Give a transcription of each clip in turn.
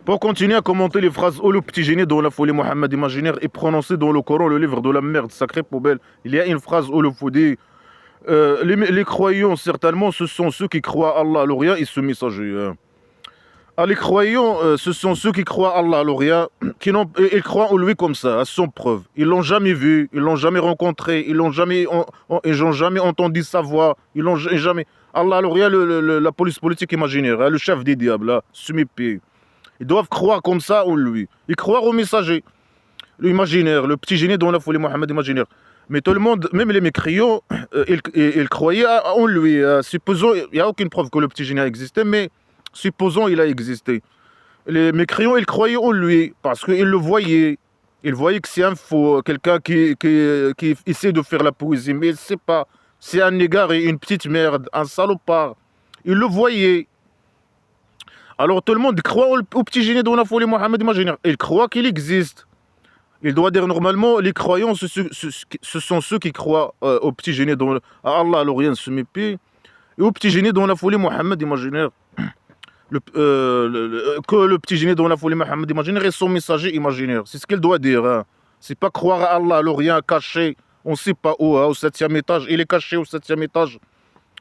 Pour continuer à commenter les phrases « Oh le petit génie dont la folie Mohammed imaginaire est prononcée dans le Coran, le livre de la merde, sacrée poubelle », il y a une phrase « Oh le folie ». Les croyants, certainement, ce sont ceux qui croient à Allah, l'Orient et ce messager. Ah, les croyants, ce sont ceux qui croient à Allah, l'Orient, ils croient en lui comme ça, à son preuve. Ils l'ont jamais vu, ils l'ont jamais rencontré, ils n'ont jamais entendu sa voix, ils l'ont jamais. Allah, l'Orient, la police politique imaginaire, hein, le chef des diables, là, Sumipi. Ils doivent croire comme ça en lui. Ils croient au messager, l'imaginaire, le petit génie dont la folie Mohammed imaginaire. Mais tout le monde, même les mécréants, ils croyaient en lui. Supposons, il n'y a aucune preuve que le petit génie a existé, mais supposons il a existé. Les mécréants, ils croyaient en lui parce qu'ils le voyaient. Ils voyaient que c'est un faux, quelqu'un qui essaie de faire la poésie, mais il ne sait pas. C'est un égaré, une petite merde, un salopard. Ils le voyaient. Alors tout le monde croit au petit génie dont la folie Mohammed imaginaire. Il croit qu'il existe. Il doit dire normalement, les croyants, ce sont ceux qui croient au petit génie dont à Allah, l'Orient se mépie, et au petit génie dont la folie Mohammed imaginaire. Que le petit génie dont la folie Mohammed imaginaire est son messager imaginaire. C'est ce qu'il doit dire. Hein. C'est pas croire à Allah, l'Orient caché, on ne sait pas où, hein, au 7e étage. Il est caché au 7e étage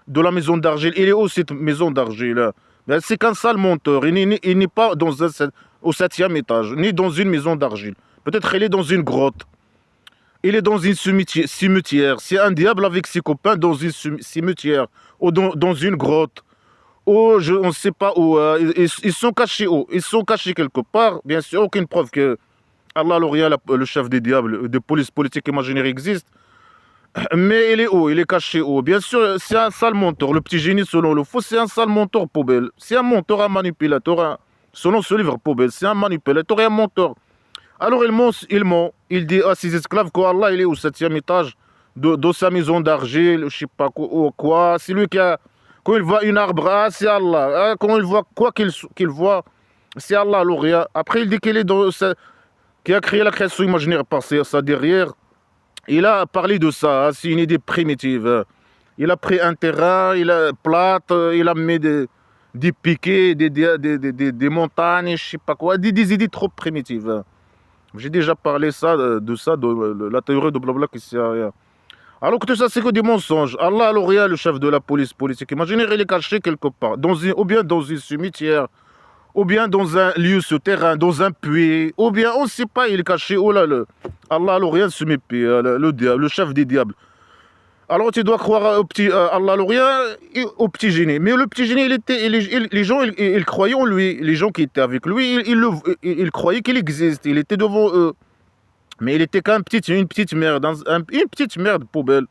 de la maison d'argile. Il est où cette maison d'argile? Ben, c'est qu'un sale menteur. Il n'est pas au 7e étage, ni dans une maison d'argile. Peut-être qu'il est dans une grotte. Il est dans une cimetière. C'est un diable avec ses copains dans une cimetière. Ou dans une grotte. Ou on ne sait pas où. Ils sont cachés où? Ils sont cachés quelque part. Bien sûr, aucune preuve que Allah l'Orient, le chef des diables, de police politique imaginaire existe. Mais il est où? Il est caché où? Bien sûr, c'est un sale menteur. Le petit génie, selon le faux, c'est un sale menteur poubelle. C'est un menteur, un manipulateur. Selon ce livre poubelle, c'est un manipulateur et un menteur. Alors il ment. Il dit à ses esclaves qu'Allah, il est au 7e étage de sa maison d'argile, je sais pas quoi. C'est lui qui a... Quand il voit une arbre, ah, c'est Allah. Ah, quand il voit quoi qu'il voit, c'est Allah l'Orient. Après, il dit qu'il est qui a créé la création imaginaire par ça derrière. Il a parlé de ça, hein, c'est une idée primitive. Il a pris un terrain, il a plate, il a mis des piquets, des montagnes, je sais pas quoi, des idées trop primitives. J'ai déjà parlé de ça, de la théorie de blabla qui sert à rien. Alors que tout ça, c'est que des mensonges. Allah l'Orient, le chef de la police politique imaginaire, il est caché quelque part, ou bien dans une cimetière, ou bien dans un lieu souterrain, dans un puits, ou bien, on ne sait pas, il est caché, oh là là. Allah l'Orient se mépie, le diable, le chef des diables. Alors tu dois croire au petit Allah l'Orient et au petit génie. Mais le petit génie, les gens, ils croyaient en lui. Les gens qui étaient avec lui, ils croyaient qu'il existe. Il était devant eux. Mais il était qu'une petite merde, une petite merde poubelle.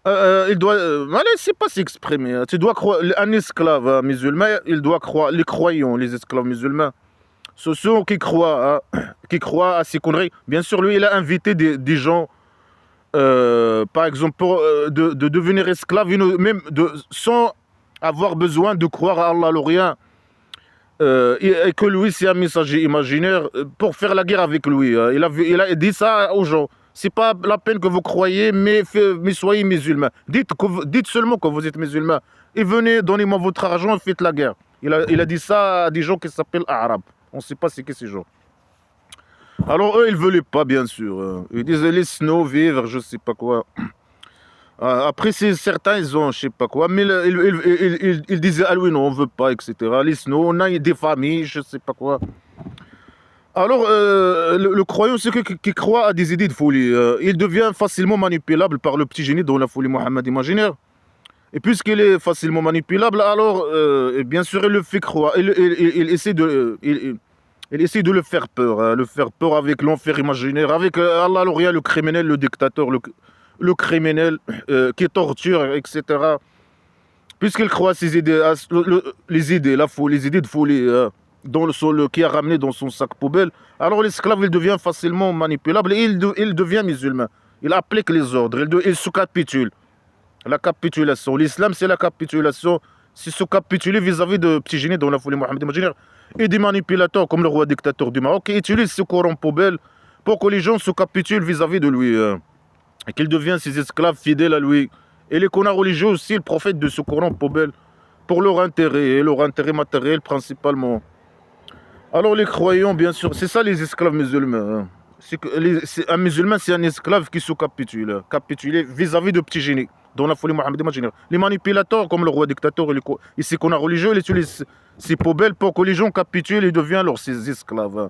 Il doit, allez, c'est pas s'exprimer. Hein. Tu dois croire, un esclave musulman, il doit croire, les croyants, les esclaves musulmans, ce sont ceux qui croient à ces conneries. Bien sûr, lui, il a invité des gens, par exemple, de devenir esclave, même sans avoir besoin de croire à Allah l'Orient. Et que lui, c'est un messager imaginaire pour faire la guerre avec lui. Hein. Il a dit ça aux gens. C'est pas la peine que vous croyez, mais soyez musulmans. Dites seulement que vous êtes musulmans. Et venez, donnez-moi votre argent et faites la guerre. Il a dit ça à des gens qui s'appellent Arabes. On ne sait pas c'est qui ces gens. Alors eux, ils ne veulent pas, bien sûr. Ils disent laisse-nous vivre, je ne sais pas quoi. Après, certains, ils ont, je sais pas quoi, mais ils disaient, ah oui, non, on veut pas, etc. Laisse-nous, on a des familles, je sais pas quoi. Alors, le croyant, c'est qui croit à des idées de folie. Il devient facilement manipulable par le petit génie dans la folie Mohammed imaginaire. Et puisqu'il est facilement manipulable, alors, bien sûr, il le fait croire. Il essaie il essaie de le faire peur. Hein, le faire peur avec l'enfer imaginaire, avec Allah l'Orient, le criminel, le dictateur, le criminel qui torture, etc. Puisqu'il croit ces idées, les idées, les idées de folie qui a ramené dans son sac poubelle, alors l'esclave, il devient facilement manipulable et il devient musulman. Il applique les ordres, il se capitule. La capitulation. L'islam, c'est la capitulation. C'est se capituler vis-à-vis de petits génies dans la folie Mohammed imaginaire et des manipulateurs comme le roi dictateur du Maroc qui utilise ce Coran poubelle pour que les gens se capitulent vis-à-vis de lui. Et qu'il devienne ses esclaves fidèles à lui. Et les connards religieux aussi, le prophète de ce Coran poubelle, pour leur intérêt, et leur intérêt matériel principalement. Alors les croyants, bien sûr, c'est ça les esclaves musulmans, hein. Un musulman, c'est un esclave qui se capitule, hein. Capituler vis-à-vis de petits génies, dans la folie mohammedienne imaginaire. Les manipulateurs, comme le roi dictateur, ici qu'on a religieux, ils utilisent ces poubelles pour que les gens capitulent et deviennent leurs ces esclaves, hein.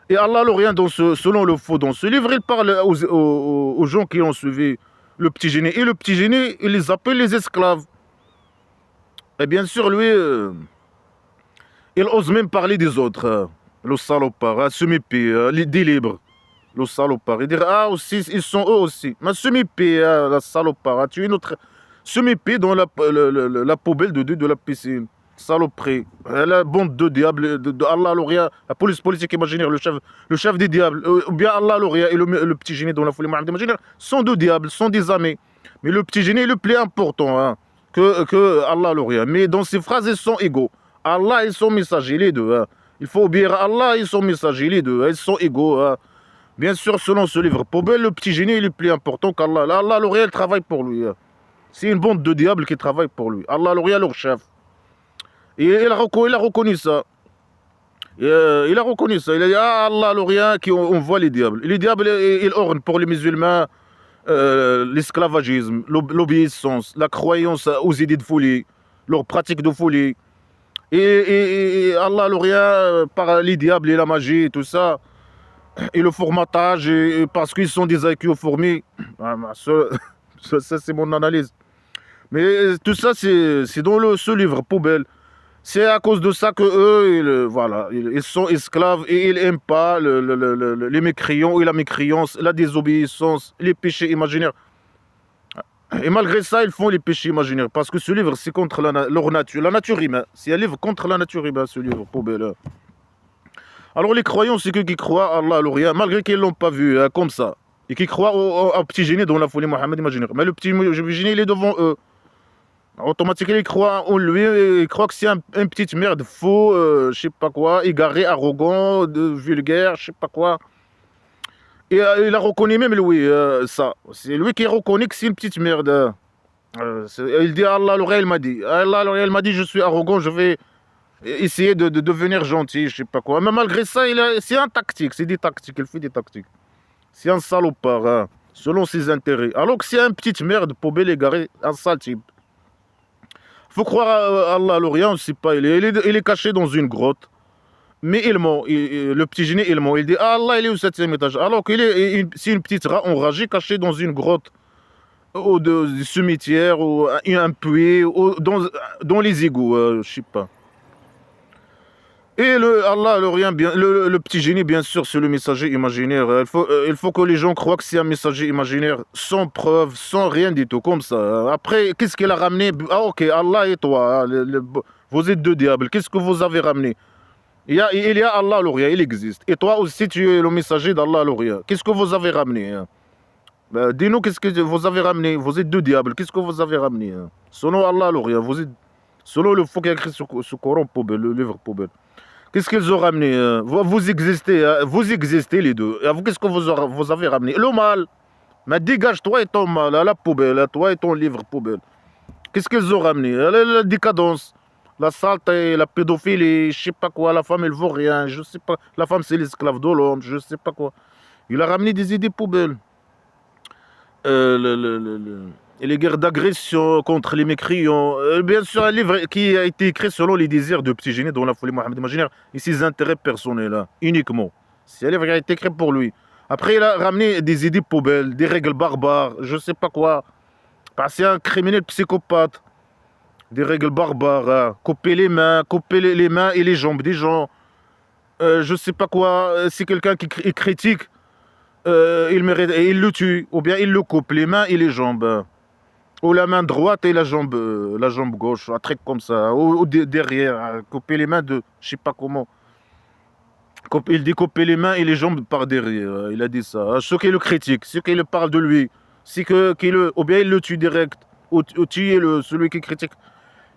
Et Allah, l'Orient, selon le faux, dans ce livre, il parle aux gens qui ont suivi le petit génie. Et le petit génie, il les appelle les esclaves. Et bien sûr, lui, il ose même parler des autres, hein. Le salopard, hein, semi-pi, des libres. Le salopard. Il dirait, ah, aussi, ils sont eux aussi. Mais semi-pi, hein, la salopard, hein, tu es une autre. Semi-pi dans la poubelle de la piscine. Saloperie. La bande de diables, de Allah l'Orient, la police politique imaginaire, le chef des diables, ou bien Allah l'Orient et le petit génie dans la folie mohammedienne imaginaire, sont deux diables, sont des amis. Mais le petit génie est le plus important, hein, que Allah l'Orient. Mais dans ces phrases, ils sont égaux. Allah et son messager, les deux, hein. Il faut obéir à Allah et son messager, les deux, hein. Ils sont égaux, hein. Bien sûr, selon ce livre poubelle, le petit génie est le plus important qu'Allah. Allah l'Orient travaille pour lui, hein. C'est une bande de diables qui travaille pour lui. Allah l'Orient, leur chef. Et il a reconnu ça. Il a reconnu ça. Il a dit, ah, Allah l'Orient, qui on voit les diables. Les diables, ils ornent pour les musulmans l'esclavagisme, l'obéissance, la croyance aux idées de folie, leur pratique de folie. Et Allah l'Orient, par les diables et la magie et tout ça, et le formatage, parce qu'ils sont des IQ fourmis. Ah, ça, c'est mon analyse. Mais tout ça, c'est dans ce livre poubelle. C'est à cause de ça que eux, voilà, ils sont esclaves et ils n'aiment pas les mécréants et la mécréance, la désobéissance, les péchés imaginaires. Et malgré ça, ils font les péchés imaginaires. Parce que ce livre, c'est contre leur nature, la nature humaine. C'est un livre contre la nature humaine, ce livre poubelle. Alors les croyants, c'est ceux qui croient à Allah, l'Orient, malgré qu'ils ne l'ont pas vu, hein, comme ça. Et qui croient au petit génie dans la folie Mohammed imaginaire. Mais le petit génie, il est devant eux. Automatiquement, ils croient en lui, ils croient que c'est un petite merde faux, je sais pas quoi, égaré, arrogant, vulgaire, je sais pas quoi. Et il a reconnu même lui, ça. C'est lui qui reconnaît que c'est une petite merde, hein. Il dit Allah l'Orient, il m'a dit. Allah l'Orient, il m'a dit, je suis arrogant, je vais essayer de devenir gentil, je sais pas quoi. Mais malgré ça, c'est un tactique, c'est des tactiques, il fait des tactiques. C'est un salopard, hein, selon ses intérêts. Alors que c'est un petite merde, poubelle égaré, un sale type. Faut croire à Allah l'Orient, on ne sait pas, il est caché dans une grotte. Mais il ment, le petit génie, il ment. Il dit, ah, Allah, il est au 7e étage. Alors c'est une petite enragée cachée dans une grotte, ou du cimetière, ou un puits, ou dans les égouts, je sais pas. Et Allah l'Orient, le petit génie, bien sûr, c'est le messager imaginaire. Il faut que les gens croient que c'est un messager imaginaire, sans preuve, sans rien du tout, comme ça. Après, qu'est-ce qu'il a ramené? Ah, ok, Allah et toi, hein, vous êtes deux diables. Qu'est-ce que vous avez ramené? Il y a Allah l'Orient, il existe. Et toi aussi, tu es le messager d'Allah l'Orient. Qu'est-ce que vous avez ramené, hein? Ben, dis-nous, qu'est-ce que vous avez ramené? Vous êtes deux diables. Qu'est-ce que vous avez ramené, hein? Selon Allah l'Orient, selon le faux qui a écrit ce Coran poubelle, le livre poubelle. Qu'est-ce qu'ils ont ramené, hein? Vous existez, hein? Vous existez les deux. Et vous, qu'est-ce que vous avez ramené? Le mal. Mais dégage, toi et ton mal, à la poubelle, à toi et ton livre poubelle. Qu'est-ce qu'ils ont ramené? La décadence, la saleté, la pédophilie, je sais pas quoi, la femme elle vaut rien, je sais pas. La femme c'est l'esclave de l'homme, je sais pas quoi. Il a ramené des idées poubelles. Et les guerres d'agression contre les mécréants. Bien sûr, un livre qui a été écrit selon les désirs de petit génie dans la folie Mohammed imaginaire et ses intérêts personnels, hein, uniquement. C'est un livre qui a été écrit pour lui. Après, il a ramené des idées poubelles, des règles barbares, je sais pas quoi. Parce que c'est un criminel psychopathe. Des règles barbares, hein. Couper les mains, couper les mains et les jambes des gens. Je sais pas quoi. C'est quelqu'un qui critique. Il mérite, et il le tue, ou bien il le coupe les mains et les jambes. Ou la main droite et la jambe gauche, un truc comme ça. Ou derrière, hein, couper les mains de, je sais pas comment. Il dit couper les mains et les jambes par derrière. Il a dit ça. Ceux qui le critiquent, ceux qui le parlent de lui, ou bien il le tue direct, ou tuer celui qui critique,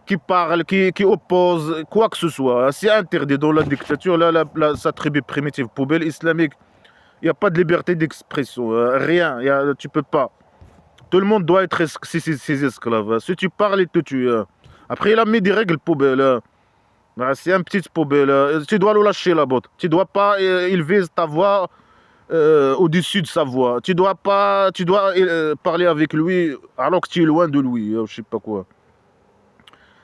qui parle, qui oppose, quoi que ce soit. C'est interdit dans la dictature, sa tribu primitive, poubelle islamique. Il n'y a pas de liberté d'expression, rien, tu peux pas. Tout le monde doit être ses esclaves. Si tu parles, il te tue. Après, il a mis des règles poubelles. Ah, c'est une petite poubelle. Tu dois le lâcher la botte. Tu dois pas élever ta voix au-dessus de sa voix. Tu dois parler avec lui alors que tu es loin de lui. Je sais pas quoi.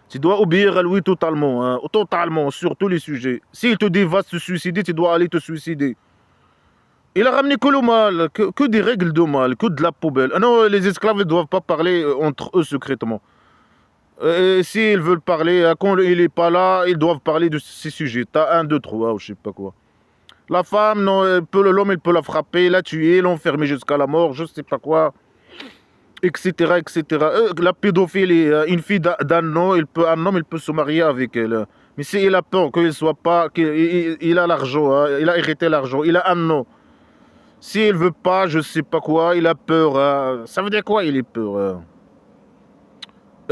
Tu dois obéir à lui totalement, hein, totalement, sur tous les sujets. S'il te dit va se suicider, tu dois aller te suicider. Il a ramené que le mal, que des règles de mal, que de la poubelle. Ah non, les esclaves ne doivent pas parler entre eux secrètement. S'ils veulent parler, quand il n'est pas là, ils doivent parler de ces sujets. T'as un, deux, trois, ou je sais pas quoi. La femme, non, l'homme, il peut la frapper, la tuer, l'enfermer jusqu'à la mort, je sais pas quoi, etc., etc. La pédophilie, une fille d'un an, un homme, il peut se marier avec elle. Mais s'il a peur qu'il soit pas, qu'il a l'argent, hein, il a hérité l'argent, il a un an. S'il veut pas, je sais pas quoi, il a peur. Ça veut dire quoi, il est peur?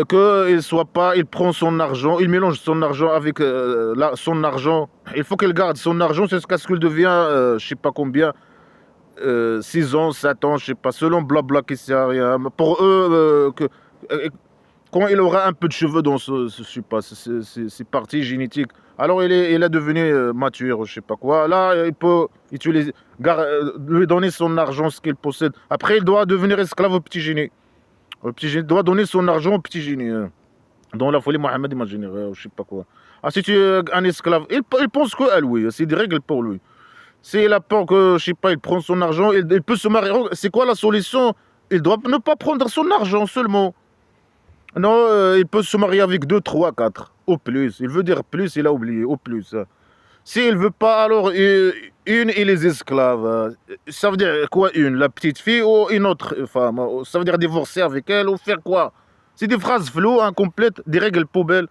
Qu'il soit pas, il prend son argent, il mélange son argent avec son argent. Il faut qu'il garde son argent jusqu'à ce qu'il devienne, je sais pas combien, 6 ans, 7 ans, je sais pas, selon blabla qui sert à rien. Pour eux, quand il aura un peu de cheveux dans je sais pas, ses parties génétiques, alors il est devenu mature, je sais pas quoi. Là, il peut utiliser, lui donner son argent, ce qu'il possède. Après, il doit devenir esclave au petit génie. Le petit génie doit donner son argent au petit génie. Dans la folie Mohammed imaginaire, je sais pas quoi. Ah, si tu es un esclave, il pense que à lui, c'est des règles pour lui. S'il a peur que, je sais pas, il prend son argent, il peut se marier. C'est quoi la solution? Il doit ne pas prendre son argent seulement. Non, il peut se marier avec 2, 3, 4, au plus. Il veut dire plus, il a oublié, au plus. S'il veut pas, alors une et les esclaves. Ça veut dire quoi, une? La petite fille ou une autre femme? Ça veut dire divorcer avec elle ou faire quoi? C'est des phrases floues, incomplètes, des règles poubelles,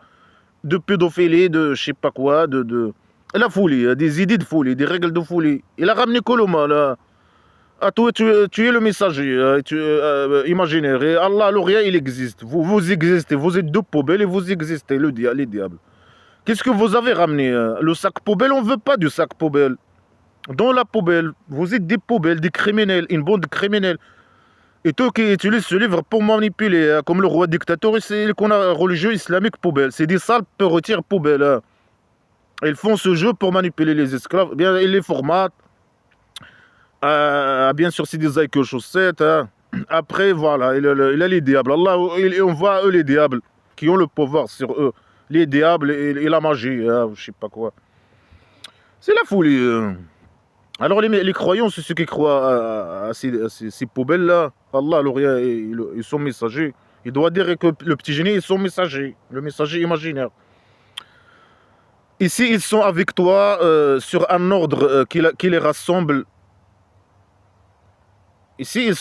de pédophilie, de je sais pas quoi, de la folie, des idées de folie, des règles de folie. Il a ramené Coloma, là. Ah, toi, tu es le messager imaginaire. Et Allah, le rien, il existe. Vous existez. Vous êtes deux poubelles et vous existez, les diables. Qu'est-ce que vous avez ramené? Le sac poubelle, on ne veut pas du sac poubelle. Dans la poubelle, vous êtes des poubelles, des criminels, une bande de criminels. Et toi qui utilisent ce livre pour manipuler, comme le roi dictateur, c'est qu'on a religieux islamique poubelle. C'est des sales perrotières poubelles. Ils font ce jeu pour manipuler les esclaves. Bien, ils les formatent. Bien sûr, c'est des aïeux chaussettes. Après, voilà, il a les diables. Allah, on voit eux les diables qui ont le pouvoir sur eux. Les diables et la magie, je sais pas quoi. C'est la folie. Alors les croyants, c'est ceux qui croient à ces poubelles-là. Allah, l'Orient, ils sont messagers. Il doit dire que le petit génie, ils sont messagers. Le messager imaginaire. Ici, ils sont avec toi sur un ordre qui les rassemble. Ici,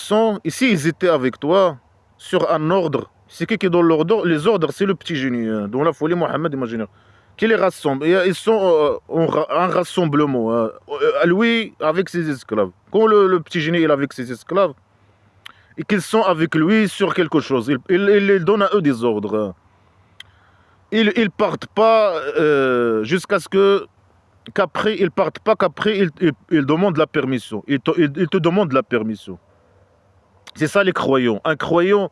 ils étaient avec toi sur un ordre. C'est qui est dans l'ordre? Les ordres, c'est le petit génie. Dans la folie Mohammed imaginaire. Qui les rassemble. Et ils sont en rassemblement. Lui, avec ses esclaves. Quand le petit génie est avec ses esclaves, et qu'ils sont avec lui sur quelque chose, il donne à eux des ordres. Ils ne partent pas jusqu'à ce qu'après, ils partent pas qu'après, ils demandent la permission. Ils te demandent la permission. C'est ça les croyants. Un croyant,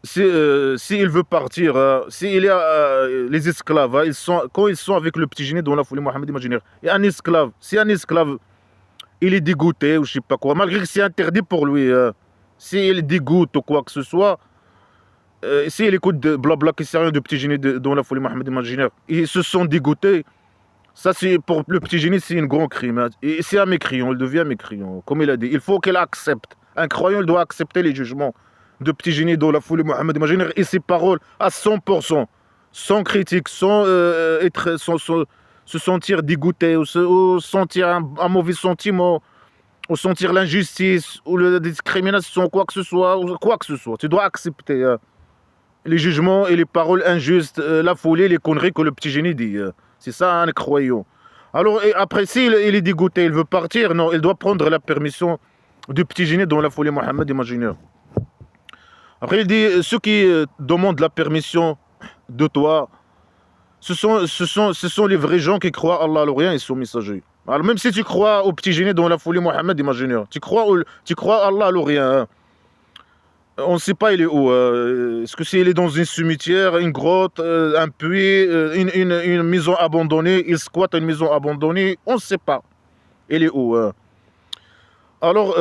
s'il veut partir, s'il y a les esclaves, quand ils sont avec le petit génie dans la folie Mohammed imaginaire, et un esclave, si un esclave, il est dégoûté ou je sais pas quoi, malgré que c'est interdit pour lui, s'il dégoûte ou quoi que ce soit, s'il écoute de blabla qui sert à rien de petit génie dans la folie Mohammed imaginaire, ils se sont dégoûtés. Ça, c'est pour le petit génie, c'est un grand crime. Et c'est un mécréant, il devient mécréant, comme il a dit. Il faut qu'il accepte. Un croyant, il doit accepter les jugements de petit génie dans la folie Mohammed imaginaire et ses paroles à 100%, sans critique, sans se sentir dégoûté ou sentir un mauvais sentiment, ou sentir l'injustice ou la discrimination, quoi que ce soit, Tu dois accepter les jugements et les paroles injustes, la folie, les conneries que le petit génie dit. C'est ça un croyant. Alors après, s'il est dégoûté, il veut partir, non, il doit prendre la permission du petit génie dans la folie Mohammed imaginaire. Après, il dit, ceux qui demandent la permission de toi, ce sont les vrais gens qui croient à Allah, l'Orient et son messager. Alors même si tu crois au petit génie dans la folie Mohammed imaginaire, tu crois à Allah, l'Orient, On ne sait pas il est où. Est-ce que c'est il est dans un cimetière, une grotte, un puits, une maison abandonnée, il squatte une maison abandonnée, on ne sait pas. Il est où. Alors,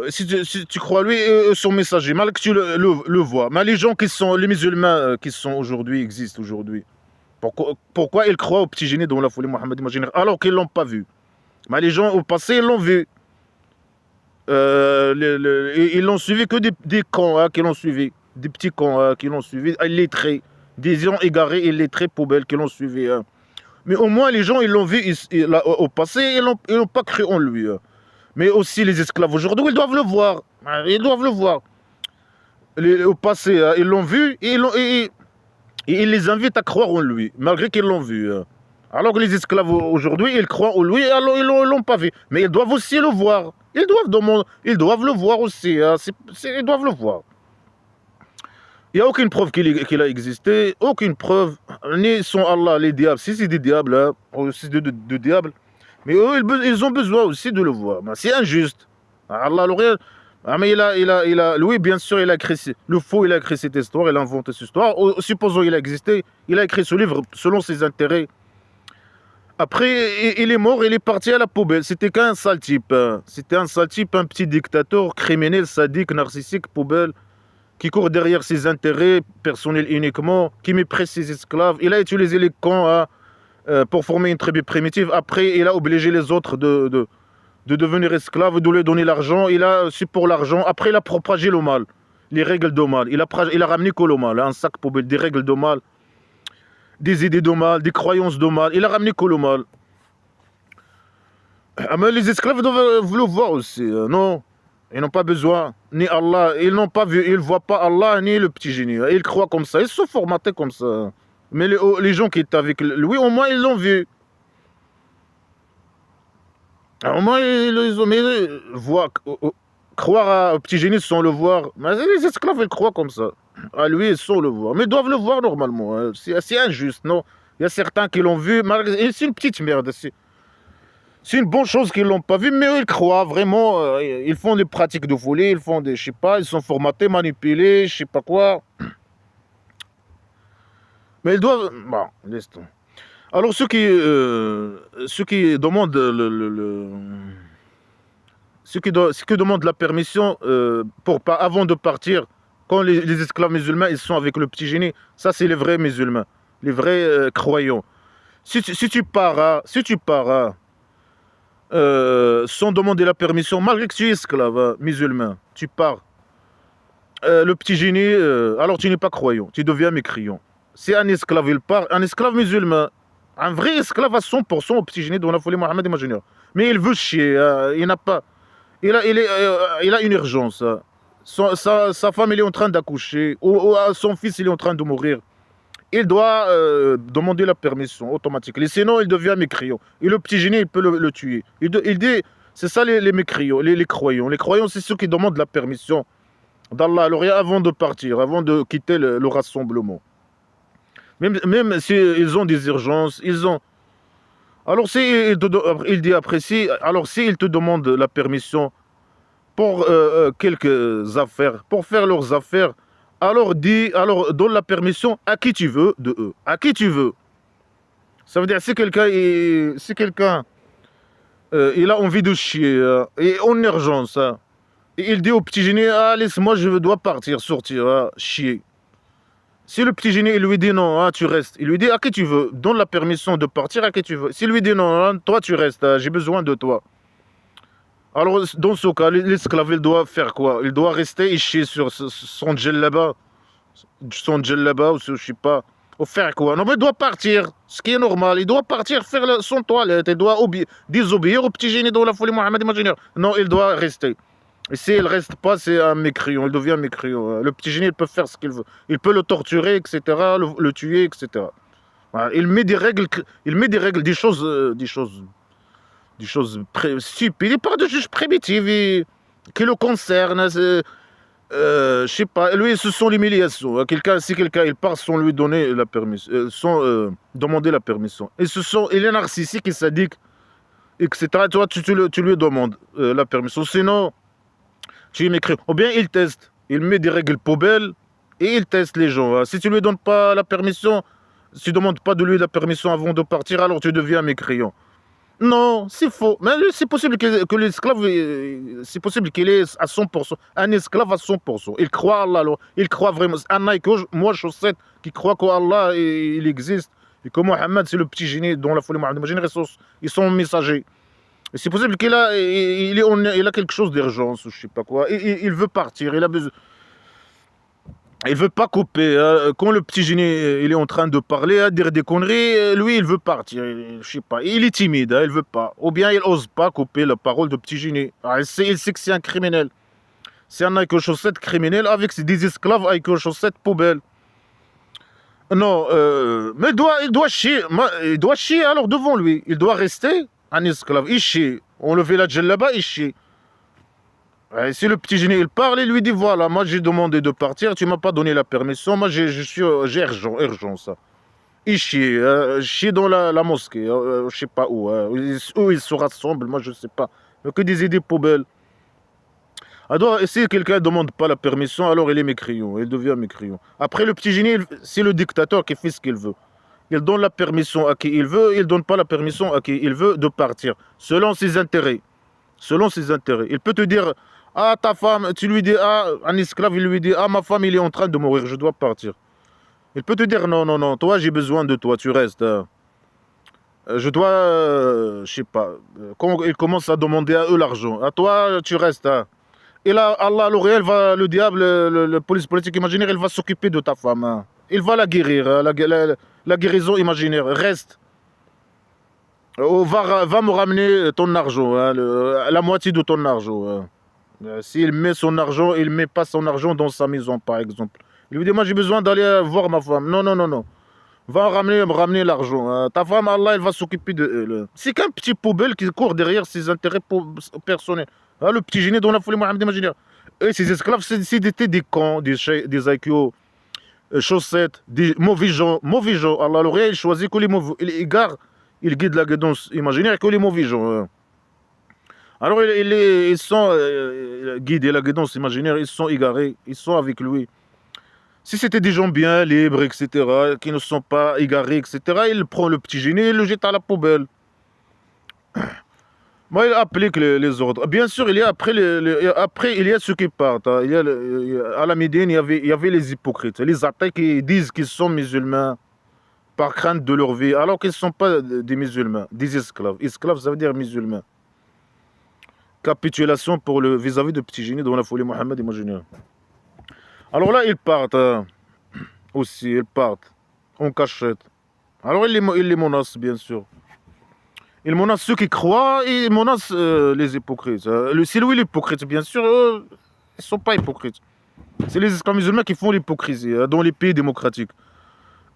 si tu crois lui, son messager, mal que tu le vois, mais les gens qui sont, les musulmans qui sont aujourd'hui, existent aujourd'hui, pourquoi ils croient au petit génie dans la folie Mohammed, imagine, alors qu'ils ne l'ont pas vu. Mais les gens au passé, ils l'ont vu. Ils l'ont suivi que des cons qui l'ont suivi, des petits cons qui l'ont suivi, illettrés, des gens égarés, illettrés, poubelles qui l'ont suivi. Mais au moins, les gens, ils l'ont vu au passé, ils n'ont pas cru en lui. Mais aussi, les esclaves aujourd'hui, ils doivent le voir. Ils doivent le voir. Au passé, ils l'ont vu et ils les invitent à croire en lui, malgré qu'ils l'ont vu. Alors que les esclaves aujourd'hui, ils croient en lui, alors ils ne l'ont pas vu. Mais ils doivent aussi le voir. Ils doivent le voir aussi. Ils doivent le voir. Il n'y a aucune preuve qu'il a existé, aucune preuve, ni son Allah, les diables. Si c'est des diables, c'est de diables, mais eux, ils ont besoin aussi de le voir. C'est injuste. Allah, mais lui, bien sûr, il a écrit, le faux, il a écrit cette histoire, il a inventé cette histoire. Supposons qu'il a existé, il a écrit ce livre selon ses intérêts. Après, il est mort, il est parti à la poubelle. C'était qu'un sale type. C'était un sale type, un petit dictateur, criminel, sadique, narcissique, poubelle, qui court derrière ses intérêts personnels uniquement, qui méprise ses esclaves. Il a utilisé les camps pour former une tribu primitive. Après, il a obligé les autres de devenir esclaves, de lui donner l'argent. Il a su pour l'argent. Après, il a propagé le mal, les règles de mal. Il a ramené que le mal, un sac poubelle, des règles de mal, des idées de mal, des croyances de mal. Il a ramené que le mal. Mais les esclaves doivent le voir aussi, non? Ils n'ont pas besoin, ni Allah, ils n'ont pas vu, ils ne voient pas Allah, ni le petit génie. Ils croient comme ça, ils sont formatés comme ça. Mais les gens qui étaient avec lui, au moins, ils l'ont vu. Au moins, ils ont, mais croire au petit génie sans le voir. Mais les esclaves, ils croient comme ça. À lui, sans le voir. Mais ils doivent le voir normalement. C'est injuste, non? Il y a certains qui l'ont vu, c'est une petite merde. C'est une bonne chose qu'ils ne l'ont pas vu, mais eux, ils croient vraiment. Ils font des pratiques de folie, ils font des, je sais pas, ils sont formatés, manipulés, je sais pas quoi. Mais ils doivent. Bon, laisse tomber. Alors, ceux qui demandent ceux qui demandent la permission avant de partir, quand les esclaves musulmans ils sont avec le petit génie, ça c'est les vrais musulmans, les vrais croyants. Si tu pars, sans demander la permission, malgré que tu es esclave musulman, tu pars. Le petit génie, alors tu n'es pas croyant, tu deviens mécréant. Si un esclave il part, un esclave musulman, un vrai esclave à 100% au petit génie dont la folie Mohammed imaginaire. Mais il veut chier, il n'a pas. Il a une urgence. Sa femme il est en train d'accoucher, ou son fils il est en train de mourir. Il doit demander la permission automatiquement. Sinon, il devient mécréant. Et le petit génie, il peut le tuer. Il dit, c'est ça les mécréants, les croyants. Les croyants, c'est ceux qui demandent la permission d'Allah avant de partir, avant de quitter le rassemblement. Même s'ils ont des urgences, ils ont... Alors, il dit après, alors s'ils te demandent la permission pour quelques affaires, pour faire leurs affaires, alors donne la permission à qui tu veux de eux. À qui tu veux. Ça veut dire, si quelqu'un il a envie de chier, et en urgence, et il dit au petit génie, laisse-moi, je dois partir, sortir, chier. Si le petit génie il lui dit non, tu restes, il lui dit à qui tu veux, donne la permission de partir à qui tu veux. S'il lui dit non, toi tu restes, j'ai besoin de toi. Alors dans ce cas, l'esclave il doit faire quoi? Il doit rester et chier sur son djellaba, ou je sais pas, ou faire quoi? Non mais il doit partir, ce qui est normal, il doit partir faire son toilette, il doit désobéir au petit génie dans la folie Mohammed imaginaire. Non, il doit rester. Et s'il ne reste pas, c'est un mécréant, il devient mécréant. Le petit génie, il peut faire ce qu'il veut. Il peut le torturer, etc., le tuer, etc. Voilà. Il met des règles, des choses stupides. Il parle de choses primitives qui le concernent. Je sais pas, lui, ce sont l'humiliation. Si quelqu'un il part sans lui donner la permission, sans demander la permission. Et il est narcissique, il sadique, etc. Toi, tu lui demandes la permission. Sinon, tu es mécréant. Ou bien il teste. Il met des règles poubelles et il teste les gens. Si tu lui donnes pas la permission, si tu demandes pas de lui la permission avant de partir, alors tu deviens mécréant. Non, c'est faux. Mais c'est possible que l'esclave, c'est possible qu'il est à 100%, un esclave à 100%. Il croit à Allah, alors. Il croit vraiment. Un Nike, moi, chaussette, qui croit qu'Allah, il existe. Et que Mohammed, c'est le petit génie dont la folie Mohammed. Imagine, ils sont messagers. Et c'est possible il a quelque chose d'urgence, je sais pas quoi. Il veut partir, il a besoin. Il veut pas couper. Quand le petit génie il est en train de parler, à dire des conneries, lui il veut partir. Je sais pas. Il est timide, il veut pas. Ou bien il ose pas couper la parole de petit génie. Il sait que c'est un criminel. C'est un avec chaussettes criminel avec des esclaves avec chaussettes poubelles. Non, mais il doit chier alors devant lui. Il doit rester un esclave. Il chie. Enlever la djellaba, il chie. Et si le petit génie il parle, il lui dit voilà, moi j'ai demandé de partir, tu m'as pas donné la permission, moi j'ai urgent ça. Il chie dans la mosquée, je sais pas où, où ils se rassemblent, moi je sais pas. Mais que des idées poubelles. Alors, si quelqu'un ne demande pas la permission, alors il est mécréant, il devient mécréant. Après, le petit génie, c'est le dictateur qui fait ce qu'il veut. Il donne la permission à qui il veut, il ne donne pas la permission à qui il veut de partir, selon ses intérêts. Selon ses intérêts. Il peut te dire, ah, ta femme, tu lui dis, ah, un esclave, il lui dit, ah, ma femme, il est en train de mourir, je dois partir. Il peut te dire, non, non, non, toi, j'ai besoin de toi, tu restes. Je dois, je sais pas, quand il commence à demander à eux l'argent, à toi, tu restes. Et là, Allah, le diable, le police politique imaginaire, il va s'occuper de ta femme. Il va la guérir, la guérison imaginaire. Reste. Va me ramener ton argent, la moitié de ton argent. S'il met son argent, il ne met pas son argent dans sa maison, par exemple. Il lui dit, moi j'ai besoin d'aller voir ma femme. Non, non, non, non. Va me ramener l'argent. Ta femme, Allah, elle va s'occuper de elle. C'est qu'un petit poubelle qui court derrière ses intérêts personnels. Le petit génie dont la folie Mohamed imaginaire. Et ces esclaves, c'était des cons, des IQ, chaussettes, des mauvais gens. Mauvais gens. Allah, l'Orient, il choisit que les mauvais. Il égare, il guide la guidance imaginaire que les mauvais gens. Alors, ils sont guidés, la guidance imaginaire, ils sont égarés, ils sont avec lui. Si c'était des gens bien libres, etc., qui ne sont pas égarés, etc., il prend le petit génie et le jette à la poubelle. Moi, il applique les ordres. Bien sûr, après, il y a ceux qui partent. À la Médine, il y avait les hypocrites, les athées qui disent qu'ils sont musulmans par crainte de leur vie, alors qu'ils ne sont pas des musulmans, des esclaves. Esclaves, ça veut dire musulmans. Capitulation pour vis-à-vis de petit génie dans la folie Mohammed imaginaire. Alors là, ils partent aussi, ils partent en cachette. Alors ils les menacent, bien sûr. Ils menacent ceux qui croient et ils menacent les hypocrites. C'est lui l'hypocrite, bien sûr, ils ne sont pas hypocrites. C'est les esclaves musulmans qui font l'hypocrisie dans les pays démocratiques.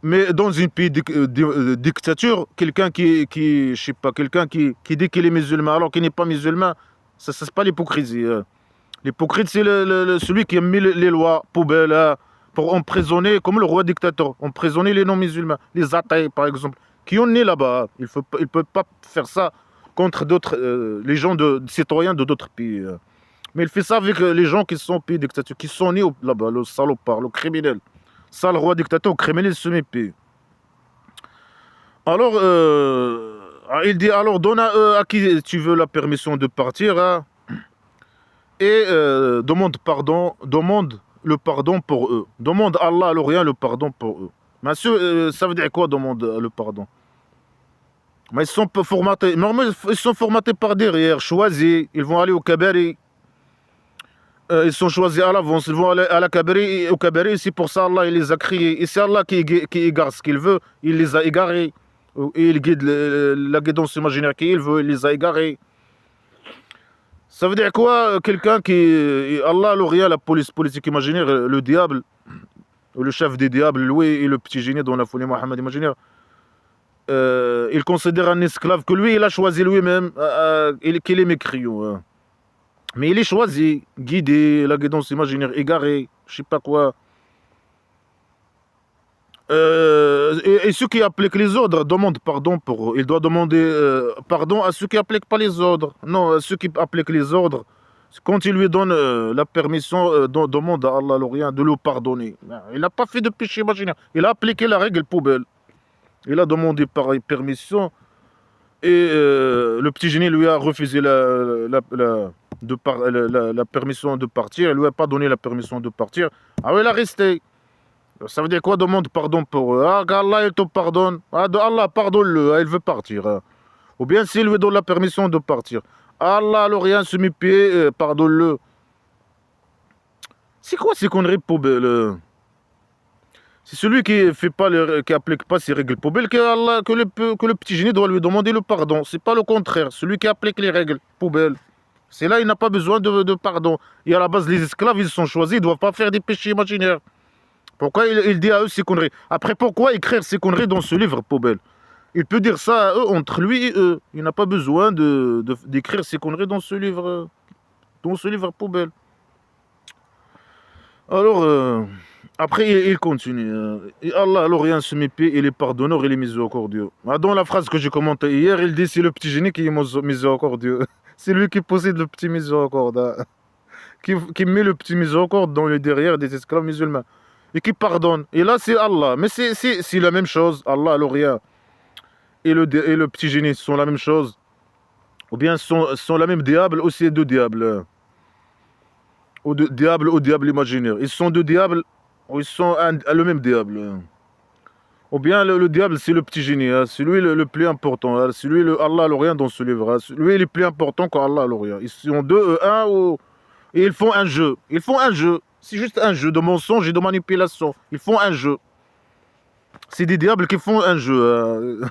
Mais dans un pays de dictature, quelqu'un je sais pas, quelqu'un qui dit qu'il est musulman alors qu'il n'est pas musulman, ça c'est pas l'hypocrisie. L'hypocrite, c'est celui qui a mis les lois poubelles pour emprisonner, comme le roi dictateur, emprisonner les non-musulmans, les athées par exemple, qui ont né là-bas. Il ne peut pas faire ça contre d'autres, les gens citoyens de d'autres pays. Mais il fait ça avec les gens qui sont pays dictateurs, qui sont nés là-bas, le salopard, le criminel. Ça, le roi dictateur, le criminel se méfie. Alors, il dit, alors donne à qui tu veux la permission de partir, et demande le pardon pour eux. Demande à Allah, alors rien, le pardon pour eux. Mais ça veut dire quoi, demande le pardon? Mais ils sont formatés, normalement, ils sont formatés par derrière, choisis, ils vont aller au Kabari. Ils sont choisis à l'avance, ils vont aller à la Kabari, au Kabari, c'est pour ça Allah il les a créés. Et c'est Allah qui égare ce qu'il veut, il les a égarés. Et il guide la guidance imaginaire qu'il veut, il les a égarés. Ça veut dire quoi? Quelqu'un qui... Allah, l'Orient, la police politique imaginaire, le diable, le chef des diables, lui et le petit génie dans la folie Mohammed imaginaire, il considère un esclave que lui, il a choisi lui-même, qu'il est mécréant. Mais il est choisi, guidé, la guidance imaginaire, égaré, je sais pas quoi. Et ceux qui appliquent les ordres demandent pardon pour eux. Il doit demander pardon à ceux qui n'appliquent pas les ordres. Non, à ceux qui appliquent les ordres, Quand il lui donne la permission, demande à Allah l'Orient de le pardonner. Il n'a pas fait de péché imaginaire. Il a appliqué la règle poubelle. Il a demandé permission et le petit génie lui a refusé la permission de partir. Il lui a pas donné la permission de partir. Ah oui, il a resté. Ça veut dire quoi, demande pardon pour eux? Ah, qu'Allah il te pardonne. Ah, Allah pardonne-le, il veut partir. Ou bien s'il lui donne la permission de partir. Allah l'Orient se met pied, pardonne-le. C'est quoi ces conneries poubelles? C'est celui qui fait pas qui applique pas ces règles poubelles que le petit génie doit lui demander le pardon. C'est pas le contraire. Celui qui applique les règles poubelles, c'est là il n'a pas besoin de pardon. Et à la base, les esclaves, ils sont choisis, ils doivent pas faire des péchés imaginaires. Pourquoi il dit à eux ces conneries? Après, pourquoi écrire ces conneries dans ce livre poubelle? Il peut dire ça à eux, entre lui et eux. Il n'a pas besoin d'écrire ces conneries dans ce livre poubelle. Alors, après, il continue. Et Allah, l'Orient se mépie, il est pardonneur, il est miséricordieux. Dans la phrase que j'ai commentée hier, il dit c'est le petit génie qui est miséricordieux. C'est lui qui possède le petit miséricorde, hein. Qui met le petit miséricorde dans le derrière des esclaves musulmans. Et qui pardonne. Et là, c'est Allah. Mais c'est la même chose. Allah, l'Orient et le petit génie sont la même chose. Ou bien sont la même diable, aussi deux diables. Ou diable imaginaire. Ils sont deux diables, ou ils sont le même diable. Ou bien le diable, c'est le petit génie. Hein. C'est lui le plus important. Hein. C'est lui Allah l'Orient dans ce livre. Hein. Lui, il est plus important qu'Allah l'Orient. Ils sont deux, et ils font un jeu. Ils font un jeu. C'est juste un jeu de mensonge et de manipulation. Ils font un jeu. C'est des diables qui font un jeu. Hein.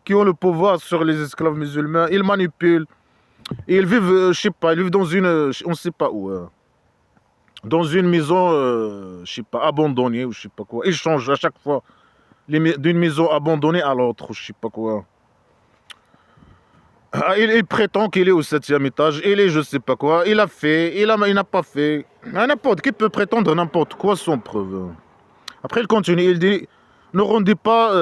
qui ont le pouvoir sur les esclaves musulmans. Ils manipulent. Et ils vivent, je sais pas, ils vivent dans on sait pas où. Dans une maison, je sais pas, abandonnée ou je sais pas quoi. Ils changent à chaque fois d'une maison abandonnée à l'autre ou je sais pas quoi. Ah, il prétend qu'il est au 7e étage, il est je sais pas quoi, il a fait, il n'a pas fait. N'importe qui peut prétendre n'importe quoi sans preuve. Après il continue, il dit, ne rendez pas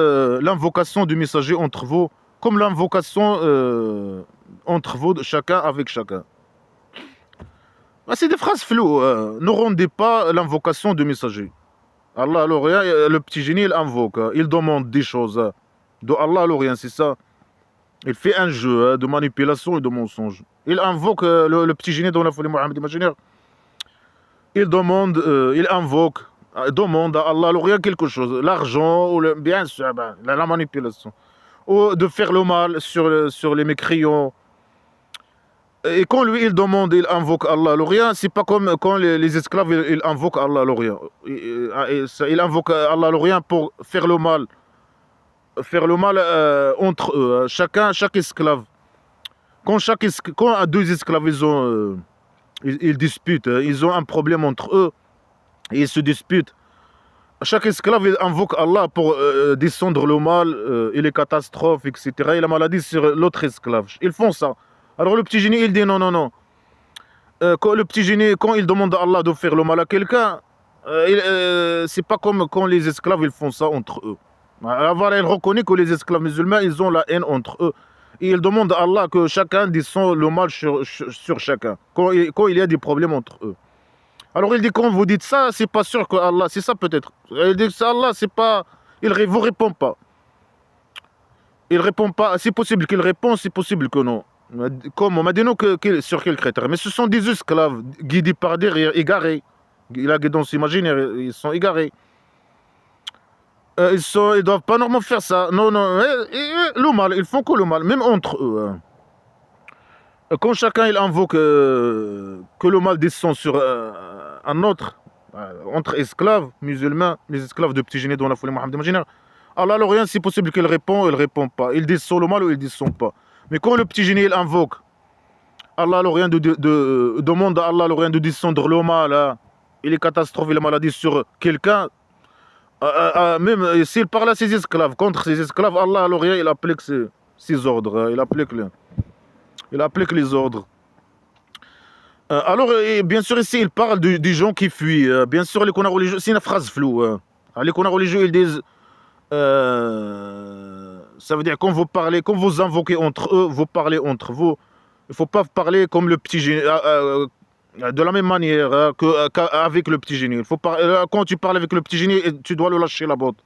l'invocation du messager entre vous comme l'invocation entre vous, chacun avec chacun. C'est des phrases floues. Ne rendez pas l'invocation du messager. Allah l'Orient, le petit génie, il invoque, il demande des choses. De Allah l'Orient, c'est ça. Il fait un jeu de manipulation et de mensonge. Il invoque le petit génie dans la folie Mohammed imaginaire. Il demande, il invoque, demande à Allah l'Orient quelque chose. L'argent, ou bien sûr, la manipulation. Ou de faire le mal sur les mécréants. Et quand lui, il demande, il invoque Allah l'Orient, c'est pas comme quand les esclaves, ils invoquent Allah l'Orient. Il invoque Allah l'Orient pour faire le mal. Faire le mal entre eux, chaque esclave. Quand deux esclaves, ils disputent, ils ont un problème entre eux, et ils se disputent. Chaque esclave il invoque Allah pour descendre le mal et les catastrophes, etc. Et la maladie sur l'autre esclave. Ils font ça. Alors le petit génie, il dit non, non, non. Quand le petit génie, quand il demande à Allah de faire le mal à quelqu'un, c'est pas comme quand les esclaves, ils font ça entre eux. Alors voilà, il reconnaît que les esclaves musulmans, ils ont la haine entre eux. Et il demande à Allah que chacun descend le mal sur chacun, quand il y a des problèmes entre eux. Alors il dit, quand vous dites ça, c'est pas sûr que Allah, c'est ça peut-être. Il dit que Allah, c'est pas, il vous répond pas. Il répond pas, c'est possible qu'il réponde, c'est possible que non. Comment? Maintenant, sur quel critère? Mais ce sont des esclaves guidés par derrière, égarés. Il a guidance imaginaire, ils sont égarés. Ils doivent pas normalement faire ça. Non, non. Le mal, ils font que le mal, même entre eux. Hein. Quand chacun il invoque que le mal descend sur un autre, entre esclaves musulmans, les esclaves de petit génie dans la folie Mohammed imaginaire, Allah l'Orient, c'est possible qu'il répond, il répond pas. Il descend le mal ou il descend pas. Mais quand le petit génie il invoque, Allah l'Orient demande à Allah l'Orient de descendre le mal, hein, et les catastrophes et les maladies sur quelqu'un. Même s'il parle à ses esclaves, contre ses esclaves, Allah l'Orient, il applique ses ordres, hein, il applique les ordres. Alors, bien sûr, ici, il parle des gens qui fuient. Bien sûr, les connards religieux, c'est une phrase floue. Hein. Les connards religieux, ils disent, ça veut dire quand vous invoquez entre eux, vous parlez entre vous, Il ne faut pas parler comme le petit génie, de la même manière qu'avec le petit génie. Quand tu parles avec le petit génie, tu dois le lâcher la botte.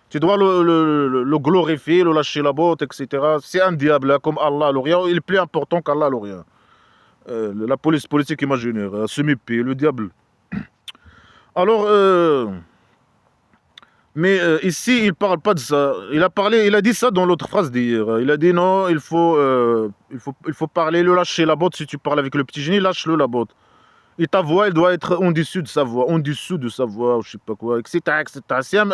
Tu dois le glorifier, le lâcher la botte, etc. C'est un diable, hein, comme Allah, le rien. Il est plus important qu'Allah, le rien. La police politique imaginaire, semi-p, le diable. Alors, mais ici, il ne parle pas de ça. Il a dit ça dans l'autre phrase d'hier. Il a dit non, il faut parler, le lâcher la botte. Si tu parles avec le petit génie, lâche-le la botte. Et ta voix, elle doit être en dessous de sa voix, en dessous de sa voix, je sais pas quoi, etc., etc.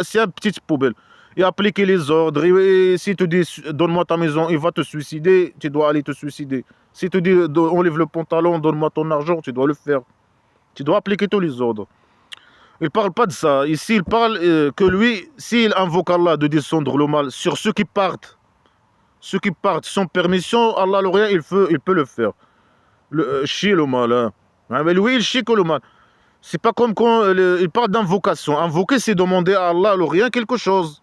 C'est un petit poubelle. Et appliquer les ordres. Et si tu dis donne-moi ta maison, il va te suicider, tu dois aller te suicider. Si tu dis enlève le pantalon, donne-moi ton argent, tu dois le faire. Tu dois appliquer tous les ordres. Il ne parle pas de ça. Ici, il parle que lui, s'il invoque Allah de descendre le mal sur ceux qui partent sans permission, Allah le rien, il peut le faire. Chier le mal. Hein. Hein, mais lui, il chie que le mal. C'est pas comme quand il parle d'invocation. Invoquer, c'est demander à Allah le rien quelque chose.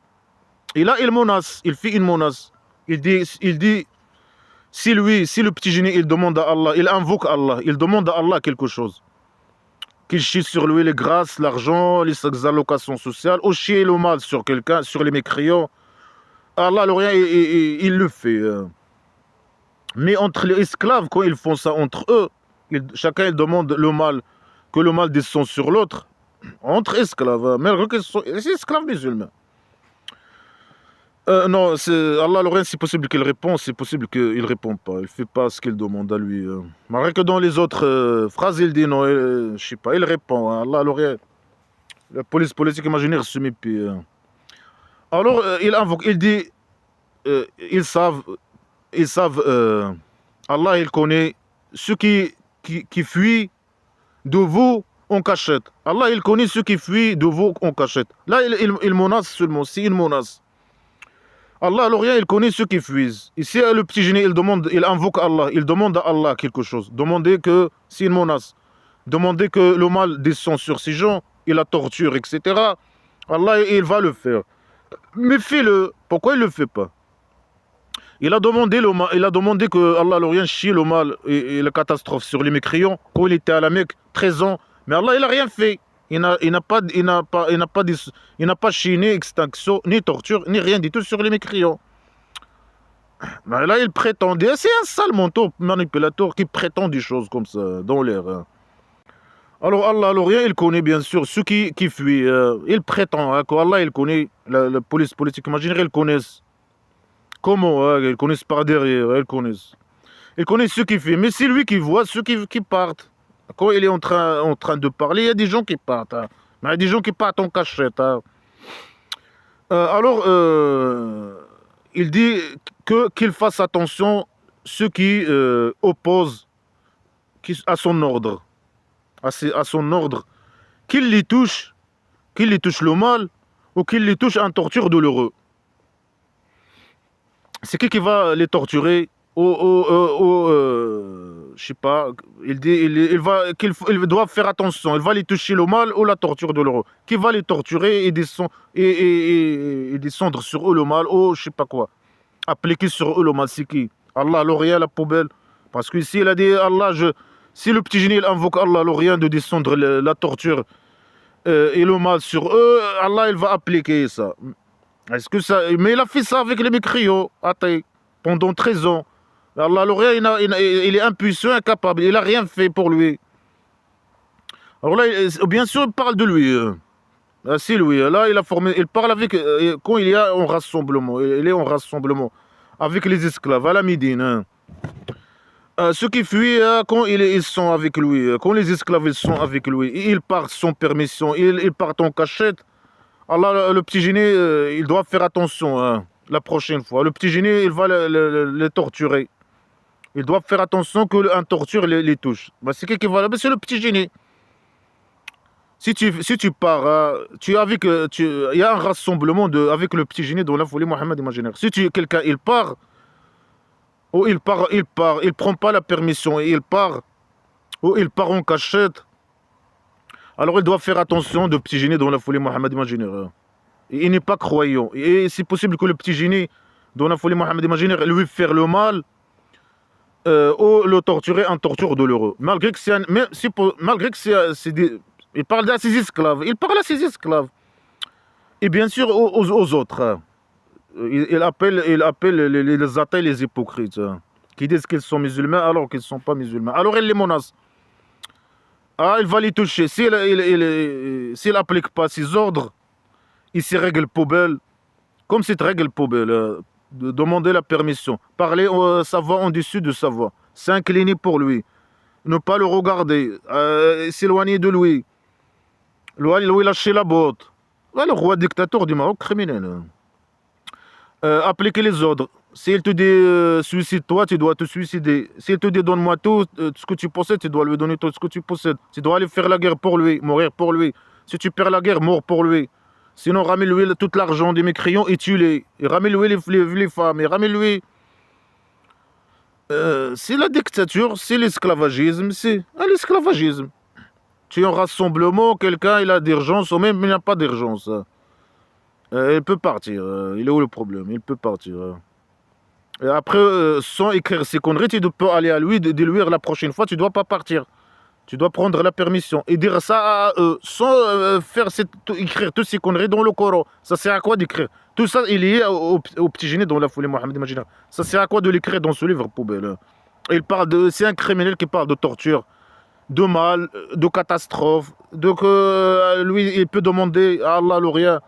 Et là, il menace. Il fait une menace. Il dit si le petit génie, il demande à Allah, il invoque Allah, il demande à Allah quelque chose. Qu'il chie sur lui les grâces, l'argent, les allocations sociales, ou chier le mal sur quelqu'un, sur les mécréants. Allah, le rien, il le fait. Mais entre les esclaves, quand ils font ça entre eux, chacun il demande le mal, que le mal descend sur l'autre. Entre esclaves, malgré qu'ils sont esclaves musulmans. Non, Allah, le rien, c'est possible qu'il réponde, c'est possible qu'il ne répond pas. Il ne fait pas ce qu'il demande à lui. Malgré que dans les autres phrases, il dit non, je sais pas, il répond. Hein, Allah, le rien. La police politique imaginaire se mépie. Alors, il invoque, il dit, ils savent, Allah, il connaît ceux qui fuient de vous en cachette. Allah, il connaît ceux qui fuient de vous en cachette. Là, il menace seulement, c'est une menace. Allah, le rien, il connaît ceux qui fuient. Ici, le petit génie, il invoque Allah, il demande à Allah quelque chose. Demandez que, c'est une menace. Demandez que le mal descend sur ces gens, et la torture, etc. Allah, il va le faire. Mais fais-le. Pourquoi il ne le fait pas? Il a demandé que Allah, le rien, chie le mal et la catastrophe sur les mécréants quand il était à la Mecque, 13 ans. Mais Allah, il n'a rien fait. Il n'a pas chié ni extinction, ni torture, ni rien du tout sur les mécréants. Mais là, il prétendait, c'est un sale menteur manipulateur qui prétend des choses comme ça, dans l'air. Hein. Alors Allah, le rien, il connaît bien sûr ceux qui fuient. Il prétend qu'Allah, il connaît, la police politique imaginaire, ils connaissent. Comment hein, ils connaissent par derrière, ils connaissent. Ils connaissent ceux qui fuient. Mais c'est lui qui voit ceux qui partent. Quand il est en train de parler, il y a des gens qui partent. Hein. Il y a des gens qui partent en cachette. Hein. Alors, il dit qu'il fasse attention ceux qui opposent à son ordre. À son ordre. Qu'il les touche le mal ou qu'il les touche en torture douloureuse. C'est qui va les torturer je sais pas, il dit qu'il doit faire attention, il va les toucher le mal ou la torture de l'euro. Qui va les torturer et descendre sur eux le mal ou je sais pas quoi. Appliquer sur eux le mal, c'est qui? Allah, l'Orient, la poubelle. Parce qu'ici, il a dit, Allah, si le petit génie il invoque Allah, l'Orient, de descendre la torture et le mal sur eux, Allah, il va appliquer ça. Est-ce que ça... Mais il a fait ça avec les mécréants, pendant 13 ans. Allah, le rien, il est impuissant, incapable. Il n'a rien fait pour lui. Alors là, bien sûr, il parle de lui. C'est lui. Là, il parle avec... quand il y a un rassemblement. Il est en rassemblement avec les esclaves à la Médine. Hein. Ceux qui fuient, quand ils sont avec lui, quand les esclaves ils sont avec lui, ils partent sans permission, ils partent en cachette. Allah, le petit génie, il doit faire attention hein, la prochaine fois. Le petit génie, il va les torturer. Il doit faire attention qu'un torture les touche. Bah, c'est qui va là? C'est le petit génie. Si tu pars, il y a un rassemblement avec le petit génie dans la folie Mohammed imaginaire. Si quelqu'un il part, ou il prend pas la permission et il part, ou il part en cachette, alors il doit faire attention de petit génie dans la folie Mohammed imaginaire. Et il n'est pas croyant. Et c'est possible que le petit génie dans la folie Mohammed imaginaire lui faire le mal. ou le torturer en torture douloureuse. Malgré que malgré que il parle à ses esclaves, il parle à ses esclaves. Et bien sûr aux autres. Il appelle les athées les hypocrites, qui disent qu'ils sont musulmans alors qu'ils ne sont pas musulmans. Alors il les menace. Ah, il va les toucher. S'il n'applique pas ses ordres, il se règle poubelle. Comme cette règle poubelle, de demander la permission. Parler sa voix en dessus de sa voix. S'incliner pour lui. Ne pas le regarder. S'éloigner de lui. Lui lâcher la botte. Le roi dictateur du Maroc, criminel. Appliquer les ordres. S'il te dit suicide-toi, tu dois te suicider. S'il te dit donne-moi tout ce que tu possèdes, tu dois lui donner tout ce que tu possèdes. Tu dois aller faire la guerre pour lui, mourir pour lui. Si tu perds la guerre, mort pour lui. Sinon, ramène-lui tout l'argent des mécréants et tue-les. Et ramène-lui les femmes. Et ramène-lui. C'est la dictature, c'est l'esclavagisme. C'est l'esclavagisme. Tu es en rassemblement, quelqu'un il a d'urgence, ou même il n'a pas d'urgence. Il peut partir. Il est où le problème? Il peut partir. Et après, sans écrire ses conneries, tu peux aller à lui, de lui la prochaine fois, tu ne dois pas partir. Tu dois prendre la permission et dire ça à eux, sans écrire toutes ces conneries dans le Coran. Ça sert à quoi d'écrire? Tout ça, il est lié au petit génie dans la folie Mohammed, imagine. Ça sert à quoi de l'écrire dans ce livre poubelle? C'est un criminel qui parle de torture, de mal, de catastrophe, de que lui, il peut demander à Allah le rien.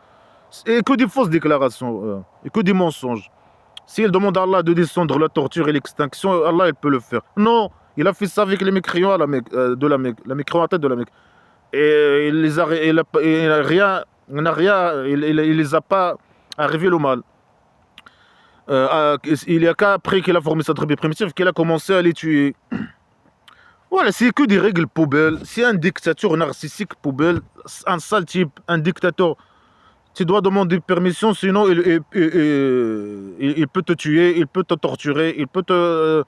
Et que des fausses déclarations, et que des mensonges. S'il demande à Allah de descendre la torture et l'extinction, Allah, il peut le faire. Non, il a fait ça avec les mécréants à la Mecque, de la Mecque, la mécréantesse de la Mecque. Et il n'a rien, il les a pas arrivé le mal. Il n'y a qu'après qu'il a formé sa tribu primitive qu'il a commencé à les tuer. Voilà, c'est que des règles poubelles. C'est un dictateur narcissique poubelle, un sale type, un dictateur. Tu dois demander permission, sinon il peut te tuer, il peut te torturer, il peut te...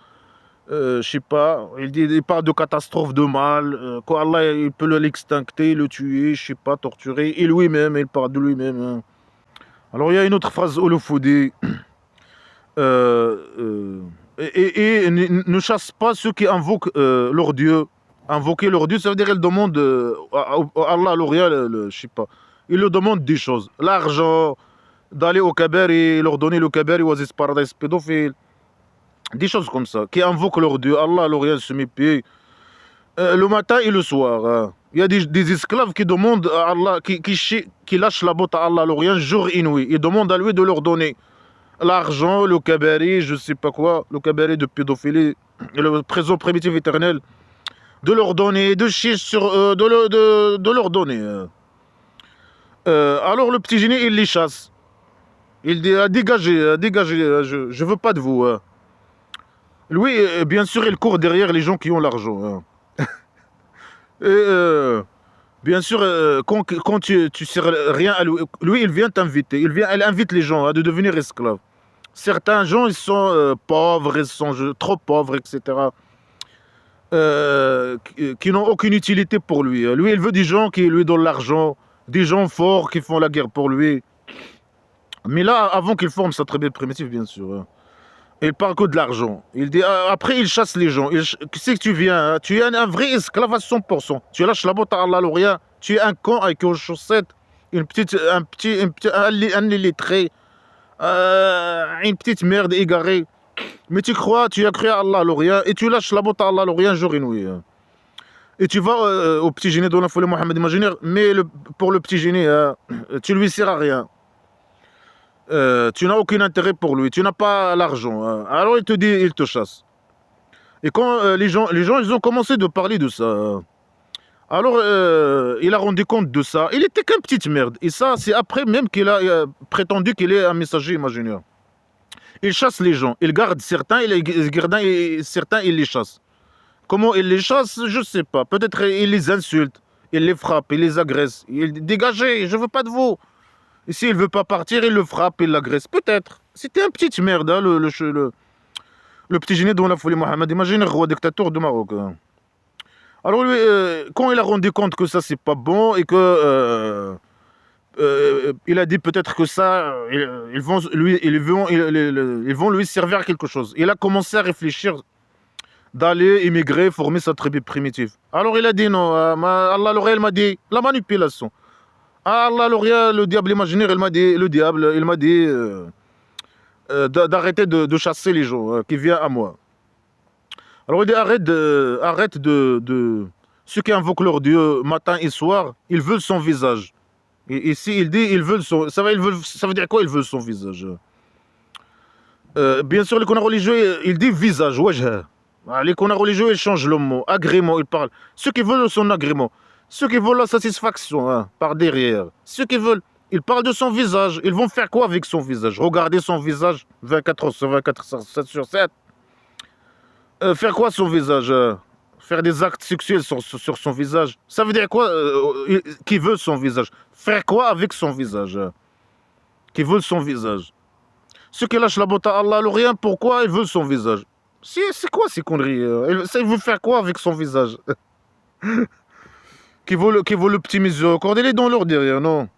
je sais pas, il parle de catastrophe, de mal, quoi, Allah, il peut l'extincter, le tuer, je sais pas, torturer, et lui-même, il parle de lui-même. Hein. Alors il y a une autre phrase, Olofoudi, et ne chasse pas ceux qui invoquent leur Dieu. Invoquer leur Dieu, ça veut dire qu'ils demandent à Allah, l'Orient, je sais pas. Ils leur demandent des choses. L'argent, d'aller au Kabari, leur donner le Kabari, Oasis Paradise pédophile. Des choses comme ça. Qui invoquent leur Dieu. Allah, l'Orient, se méfie. Le matin et le soir. Hein. Il y a des esclaves qui demandent à Allah, qui lâchent la botte à Allah, l'Orient, jour et nuit. Ils demandent à lui de leur donner l'argent, le Kabari, je sais pas quoi, le Kabari de pédophilie, le présent primitif éternel. De leur donner, de chier sur eux, de leur donner. Alors le petit génie, il les chasse. Il dit dégagez, dégagez, je veux pas de vous. Lui, bien sûr, il court derrière les gens qui ont l'argent. Et bien sûr, quand tu sers rien à lui, il vient t'inviter. Il invite les gens de devenir esclaves. Certains gens, ils sont pauvres, ils sont trop pauvres, etc. Qui n'ont aucune utilité pour lui. Lui, il veut des gens qui lui donnent l'argent, des gens forts qui font la guerre pour lui. Mais là, avant qu'il forme sa tribu primitive, bien sûr, il parle que de l'argent. Il dit, après, il chasse les gens. Qui c'est que tu viens? Hein? Tu es un vrai esclave à 100%. Tu lâches la botte à Allah, l'Orient. Tu es un con avec une chaussette, un illettré, une petite merde égarée. Mais tu as cru à Allah, l'Orient, et tu lâches la botte à Allah, l'Orient, jour et nuit. Et tu vas au petit génie de la folie Mohammed imaginaire, mais pour le petit génie, tu lui sers à rien. Tu n'as aucun intérêt pour lui, tu n'as pas l'argent. Alors il te dit, il te chasse. Et quand les gens, ils ont commencé de parler de ça. Alors il a rendu compte de ça. Il était qu'une petite merde. Et ça, c'est après même qu'il a prétendu qu'il est un messager imaginaire. Il chasse les gens. Il garde certains, certains, il les chasse. Comment il les chasse, je ne sais pas. Peut-être il les insulte, il les frappe, il les agresse. Il dit, dégagez, je ne veux pas de vous. Et s'il ne veut pas partir, il le frappe, il l'agresse. Peut-être. C'était un petit merde, hein, le petit génie dont la folie Mohammed. Imagine le roi dictateur du Maroc. Hein. Alors lui, quand il a rendu compte que ça, c'est pas bon et que... il a dit peut-être que ça, ils vont lui servir à quelque chose. Il a commencé à réfléchir d'aller immigrer, former sa tribu primitive. Alors il a dit non, Allah le réel m'a dit, la manipulation. Allah le réel, le diable imaginaire, il m'a dit, le diable, il m'a dit d'arrêter de chasser les gens qui viennent à moi. Alors il dit arrête de... Ceux qui invoquent leur Dieu matin et soir, ils veulent son visage. Et ici il dit, ils veulent son... Ça veut dire quoi, ils veulent son visage? Bien sûr, les connards religieux, il dit visage, wajha. Les connards religieux, ils changent le mot. Agrément, ils parlent. Ceux qui veulent son agrément. Ceux qui veulent la satisfaction par derrière. Ceux qui veulent, ils parlent de son visage. Ils vont faire quoi avec son visage? Regarder son visage 24 heures sur 24, 7 sur 7. Faire quoi son visage? Faire des actes sexuels sur son visage. Ça veut dire quoi qui veut son visage? Faire quoi avec son visage? Qui veulent son visage? Ceux qui lâchent la botte à Allah, le rien, pourquoi ils veulent son visage? C'est quoi ces conneries? Ils veulent faire quoi avec son visage? Qui veulent l'optimiser, accordez-les dans leur derrière, non?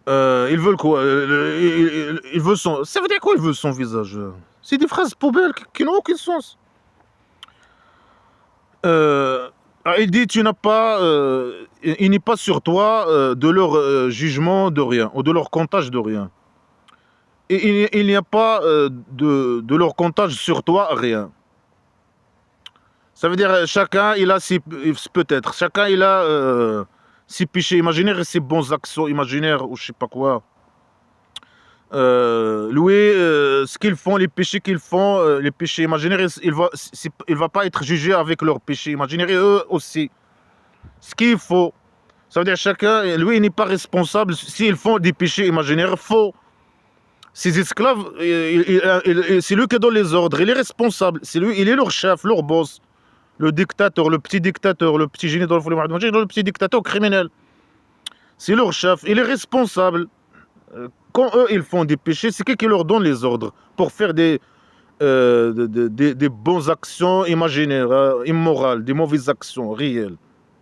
Ils veulent quoi? Ils veulent son... Ça veut dire quoi ils veulent son visage? C'est des phrases poubelles qui n'ont aucun sens. Il dit, tu n'as pas... il n'est pas sur toi de leur jugement de rien, ou de leur comptage de rien. Et il n'y a pas de leur comptage sur toi rien. Ça veut dire chacun il a ses peut-être chacun il a ses péchés imaginaires et ses bonnes actions imaginaires ou je sais pas quoi. Lui, ce qu'ils font, les péchés qu'ils font, les péchés imaginaires, il va pas être jugé avec leurs péchés imaginaires et eux aussi. Ce qu'il faut, ça veut dire chacun, lui, il n'est pas responsable s'ils font des péchés imaginaires faux. Ces esclaves, c'est lui qui donne les ordres, il est responsable, c'est lui, il est leur chef, leur boss, le dictateur, le petit génie dans le petit dictateur criminel. C'est leur chef, il est responsable. Quand eux, ils font des péchés, c'est qui leur donne les ordres pour faire des bonnes actions imaginaires, immorales, des mauvaises actions réelles.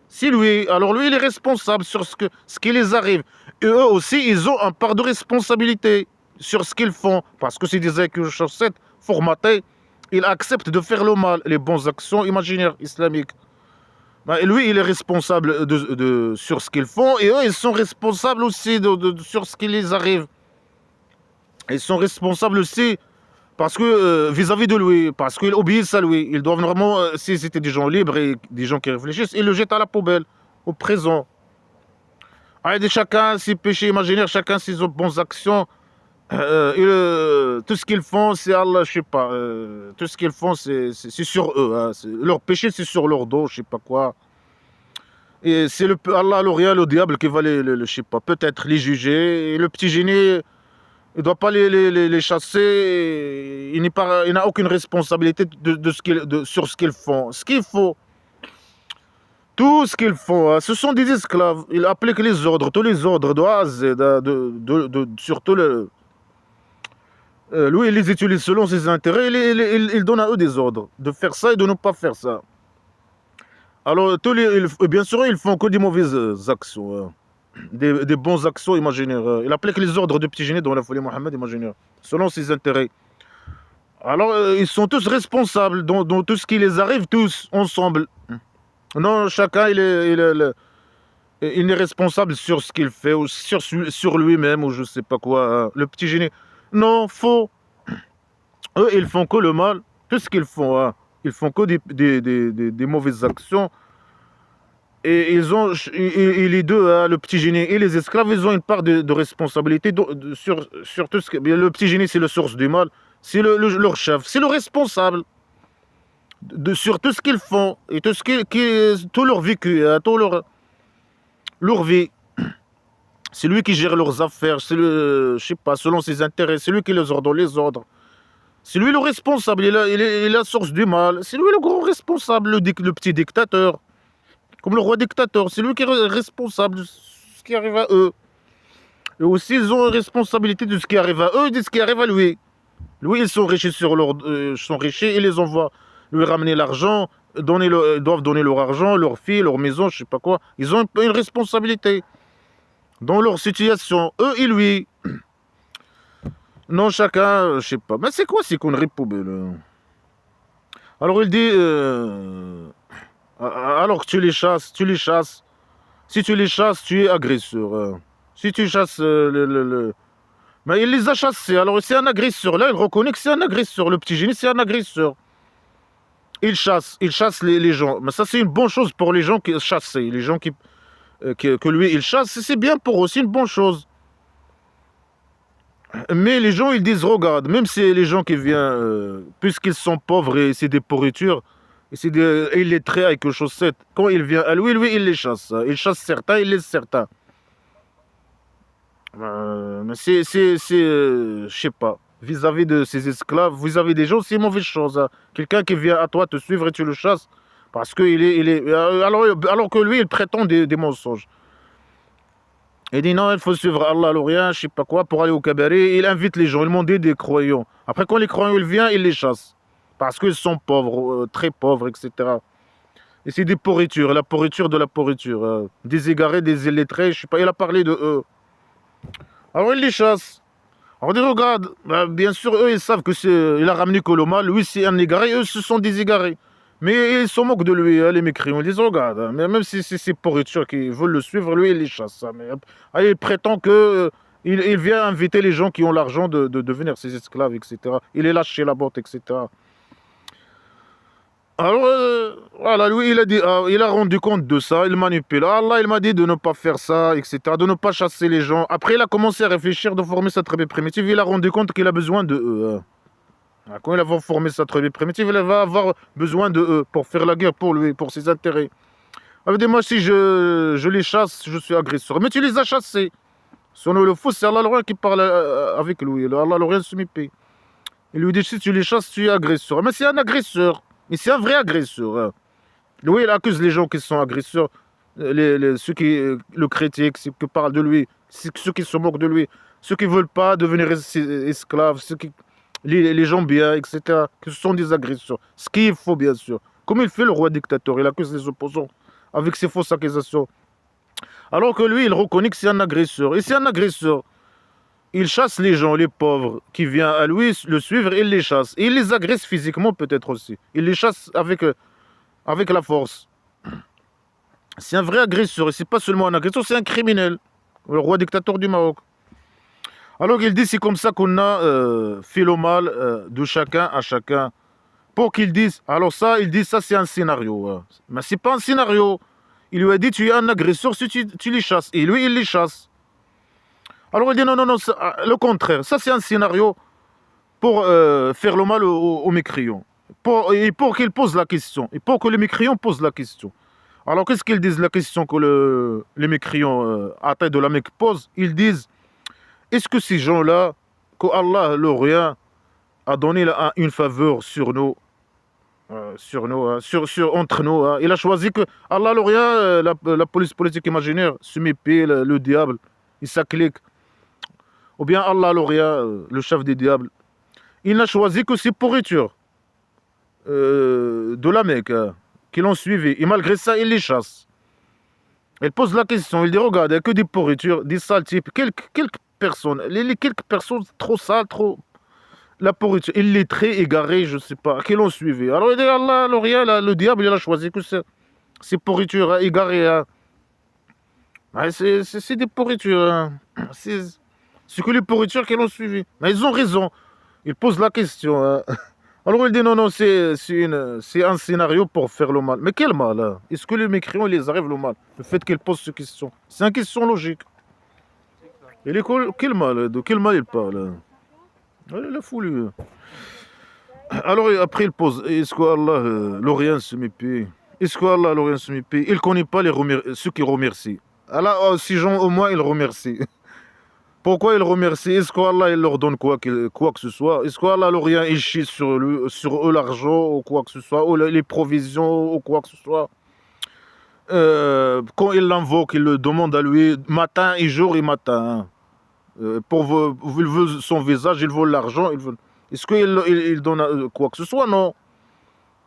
C'est lui, alors lui, il est responsable sur ce qui les arrive. Et eux aussi, ils ont un part de responsabilité sur ce qu'ils font, parce que c'est des écus chaussettes formatés, ils acceptent de faire le mal, les bonnes actions imaginaires islamiques. Et lui, il est responsable sur ce qu'ils font, et eux, ils sont responsables aussi sur ce qui les arrive. Ils sont responsables aussi parce que vis-à-vis de lui, parce qu'ils obéissent à lui. Ils doivent normalement, si c'était des gens libres et des gens qui réfléchissent, ils le jettent à la poubelle, au présent. Chacun ses péchés imaginaires, chacun ses bonnes actions. Tout ce qu'ils font, c'est Allah, je sais pas. Tout ce qu'ils font, c'est sur eux. Hein, leur péché, c'est sur leur dos, je sais pas quoi. Et c'est Allah, le diable qui va je sais pas, peut-être les juger. Et le petit génie, il doit pas les chasser. Il n'a aucune responsabilité sur ce qu'ils font. Ce qu'il faut, tout ce qu'ils font, hein, ce sont des esclaves. Il applique les ordres, tous les ordres de A à Z, surtout lui, il les utilise selon ses intérêts, il donne à eux des ordres, de faire ça et de ne pas faire ça. Alors, bien sûr, ils font que des mauvaises actions, des bonnes actions imaginaires. Il applique les ordres du petit génie dans la folie Mohammed imaginaire, selon ses intérêts. Alors, ils sont tous responsables dans tout ce qui les arrive, tous ensemble. Non, chacun, il est responsable sur ce qu'il fait, ou sur lui-même, ou je sais pas quoi. Hein. Le petit génie. Non, faux. Eux, ils font que le mal. Tout ce qu'ils font, hein. Ils font que des mauvaises actions. Et les deux, hein, le petit génie et les esclaves, ils ont une part de responsabilité sur tout ce que... Le petit génie, c'est la source du mal. C'est leur chef. C'est le responsable sur tout ce qu'ils font. Et tout leur vécu, hein, tout leur vie. C'est lui qui gère leurs affaires, je sais pas, selon ses intérêts, c'est lui qui les ordonne les ordres. C'est lui le responsable, il est la source du mal. C'est lui le grand responsable, le petit dictateur. Comme le roi dictateur, c'est lui qui est responsable de ce qui arrive à eux. Et aussi, ils ont une responsabilité de ce qui arrive à eux et de ce qui arrive à lui. Lui, ils sont riches ils les envoient lui ramener l'argent, ils doivent donner leur argent, leur fille, leur maison, je sais pas quoi. Ils ont une responsabilité. Dans leur situation, eux et lui. Non, chacun, je sais pas. Mais c'est quoi ces conneries poubelles? Alors il dit, alors que tu les chasses, tu les chasses. Si tu les chasses, tu es agresseur. Si tu chasses mais il les a chassés, alors c'est un agresseur. Là, il reconnaît que c'est un agresseur. Le petit génie, c'est un agresseur. Il chasse les gens. Mais ça, c'est une bonne chose pour les gens qui chassent. Les gens que lui, il chasse, c'est bien pour eux, c'est une bonne chose. Mais les gens, ils disent, regarde, même si les gens qui viennent, puisqu'ils sont pauvres et c'est des pourritures, et c'est des illettrés avec les chaussettes, quand il vient à lui, il les chasse. Il chasse certains, il laisse certains. Mais je sais pas. Vis-à-vis de ses esclaves, vis-à-vis des gens, c'est une mauvaise chose, hein. Quelqu'un qui vient à toi te suivre et tu le chasses, parce que alors que lui, il prétend des mensonges. Il dit non, il faut suivre Allah, l'Orient, je sais pas quoi, pour aller au cabaret. Il invite les gens, il demande des croyants. Après, quand les croyants ils viennent, il les chasse. Parce qu'ils sont pauvres, très pauvres, etc. Et c'est des pourritures, la pourriture de la pourriture. Des égarés, des illettrés, je sais pas, il a parlé de eux. Alors il les chasse. Alors on dit, regarde, bien sûr, eux, ils savent que il a ramené que le mal. Lui, c'est un égaré, eux, ce sont des égarés. Mais ils se moquent de lui, hein, les mécréants. Ils disent, regarde, hein, mais même si c'est pourriture qui veulent le suivre, lui, il les chasse. Hein, mais, il prétend que il vient inviter les gens qui ont l'argent de devenir ses esclaves, etc. Il est lâché la botte, etc. Alors, voilà, lui, il a dit, il a rendu compte de ça, il manipule. Allah, il m'a dit de ne pas faire ça, etc., de ne pas chasser les gens. Après, il a commencé à réfléchir, de former sa tribu primitive. Il a rendu compte qu'il a besoin de eux. Quand il va former sa tribu primitive, il va avoir besoin de eux pour faire la guerre pour lui, pour ses intérêts. Il dit, moi, si je les chasse, je suis agresseur. Mais tu les as chassés. Selon le fou, c'est Allah le Roi qui parle avec lui. Allah le Roi se méfie. Il lui dit, si tu les chasses, tu es agresseur. Mais c'est un agresseur. Mais c'est un vrai agresseur. Hein. Oui, il accuse les gens qui sont agresseurs, ceux qui le critiquent, ceux qui parlent de lui, ceux qui se moquent de lui, ceux qui ne veulent pas devenir esclaves, les gens bien, etc., que ce sont des agresseurs. Ce qu'il faut, bien sûr. Comme il fait le roi dictateur, il accuse les opposants avec ses fausses accusations. Alors que lui, il reconnaît que c'est un agresseur. Et c'est un agresseur. Il chasse les gens, les pauvres, qui viennent à lui le suivre, il les chasse. Et il les agresse physiquement peut-être aussi. Il les chasse avec la force. C'est un vrai agresseur. Et c'est pas seulement un agresseur, c'est un criminel. Le roi dictateur du Maroc. Alors il dit, c'est comme ça qu'on a fait le mal de chacun à chacun. Pour qu'ils disent, alors ça, il dit, ça c'est un scénario. Mais c'est pas un scénario. Il lui a dit, tu es un agresseur si tu les chasses. Et lui, il les chasse. Alors il dit, non, non, non, le contraire. Ça c'est un scénario pour faire le mal aux mécréants. Et pour qu'ils posent la question. Et pour que les mécréants posent la question. Alors qu'est-ce qu'ils disent, la question que les mécréants à tête de la Mecque posent? Ils disent, est-ce que ces gens-là, que Allah, le rien, a donné une faveur sur nous, entre nous, hein. Il a choisi que Allah, le rien, la police politique imaginaire, se mépie, le diable, il s'acclique. Ou bien Allah, le rien, le chef des diables, il n'a choisi que ses pourritures de la Mecque, hein, qui l'ont suivi. Et malgré ça, il les chasse. Il pose la question, il dit, regarde, il n'y a que des pourritures, des sales types, quelques personnes, les quelques personnes trop sales, trop... La pourriture, il est très égaré, je ne sais pas, qui l'ont suivi. Alors il dit, Allah, le diable, il a choisi que ces pourritures hein, égarées. Hein. C'est des pourritures. Hein. C'est que les pourritures qui l'ont suivi. Mais ils ont raison. Il pose la question. Hein. Alors il dit, non, non, c'est un scénario pour faire le mal. Mais quel mal hein? Est-ce que les mécréants, il les arrive le mal? Le fait qu'ils posent ces questions. C'est une question logique. Il est quel mal? De quel mal il parle hein? Il a fou, lui. Alors, après, il pose est-ce qu'Allah, l'Orient se mépie? Est-ce qu'Allah, l'Orient se mépie? Il ne connaît pas ceux qui remercient. Allah, ces gens, au moins, il remercie. Pourquoi il remercie? Est-ce qu'Allah, il leur donne quoi que ce soit? Est-ce qu'Allah, l'Orient, il chie sur eux l'argent ou quoi que ce soit? Ou les provisions ou quoi que ce soit? Quand il l'invoque, il le demande à lui matin et jour et matin. Hein. Il veut son visage, il veut l'argent, il veut... Est-ce qu'il donne quoi que ce soit? Non.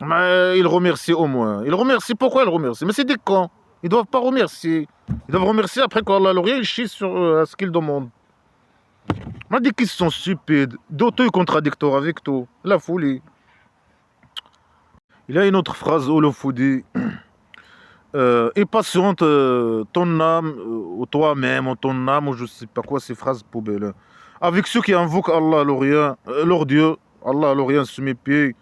Mais il remercie au moins. Il remercie, pourquoi il remercie? Mais c'est des cons. Ils ne doivent pas remercier. Ils doivent remercier après qu'Allah leur il chie sur ce qu'ils demandent. On a des questions stupides, d'auto-contradictoires avec tout. La folie. Il y a une autre phrase où le fou dit et patiente ton âme, ou toi-même, ou ton âme, ou je sais pas quoi, ces phrases poubelles. Avec ceux qui invoquent Allah, leur Dieu, Allah, leur rien sous mes pieds.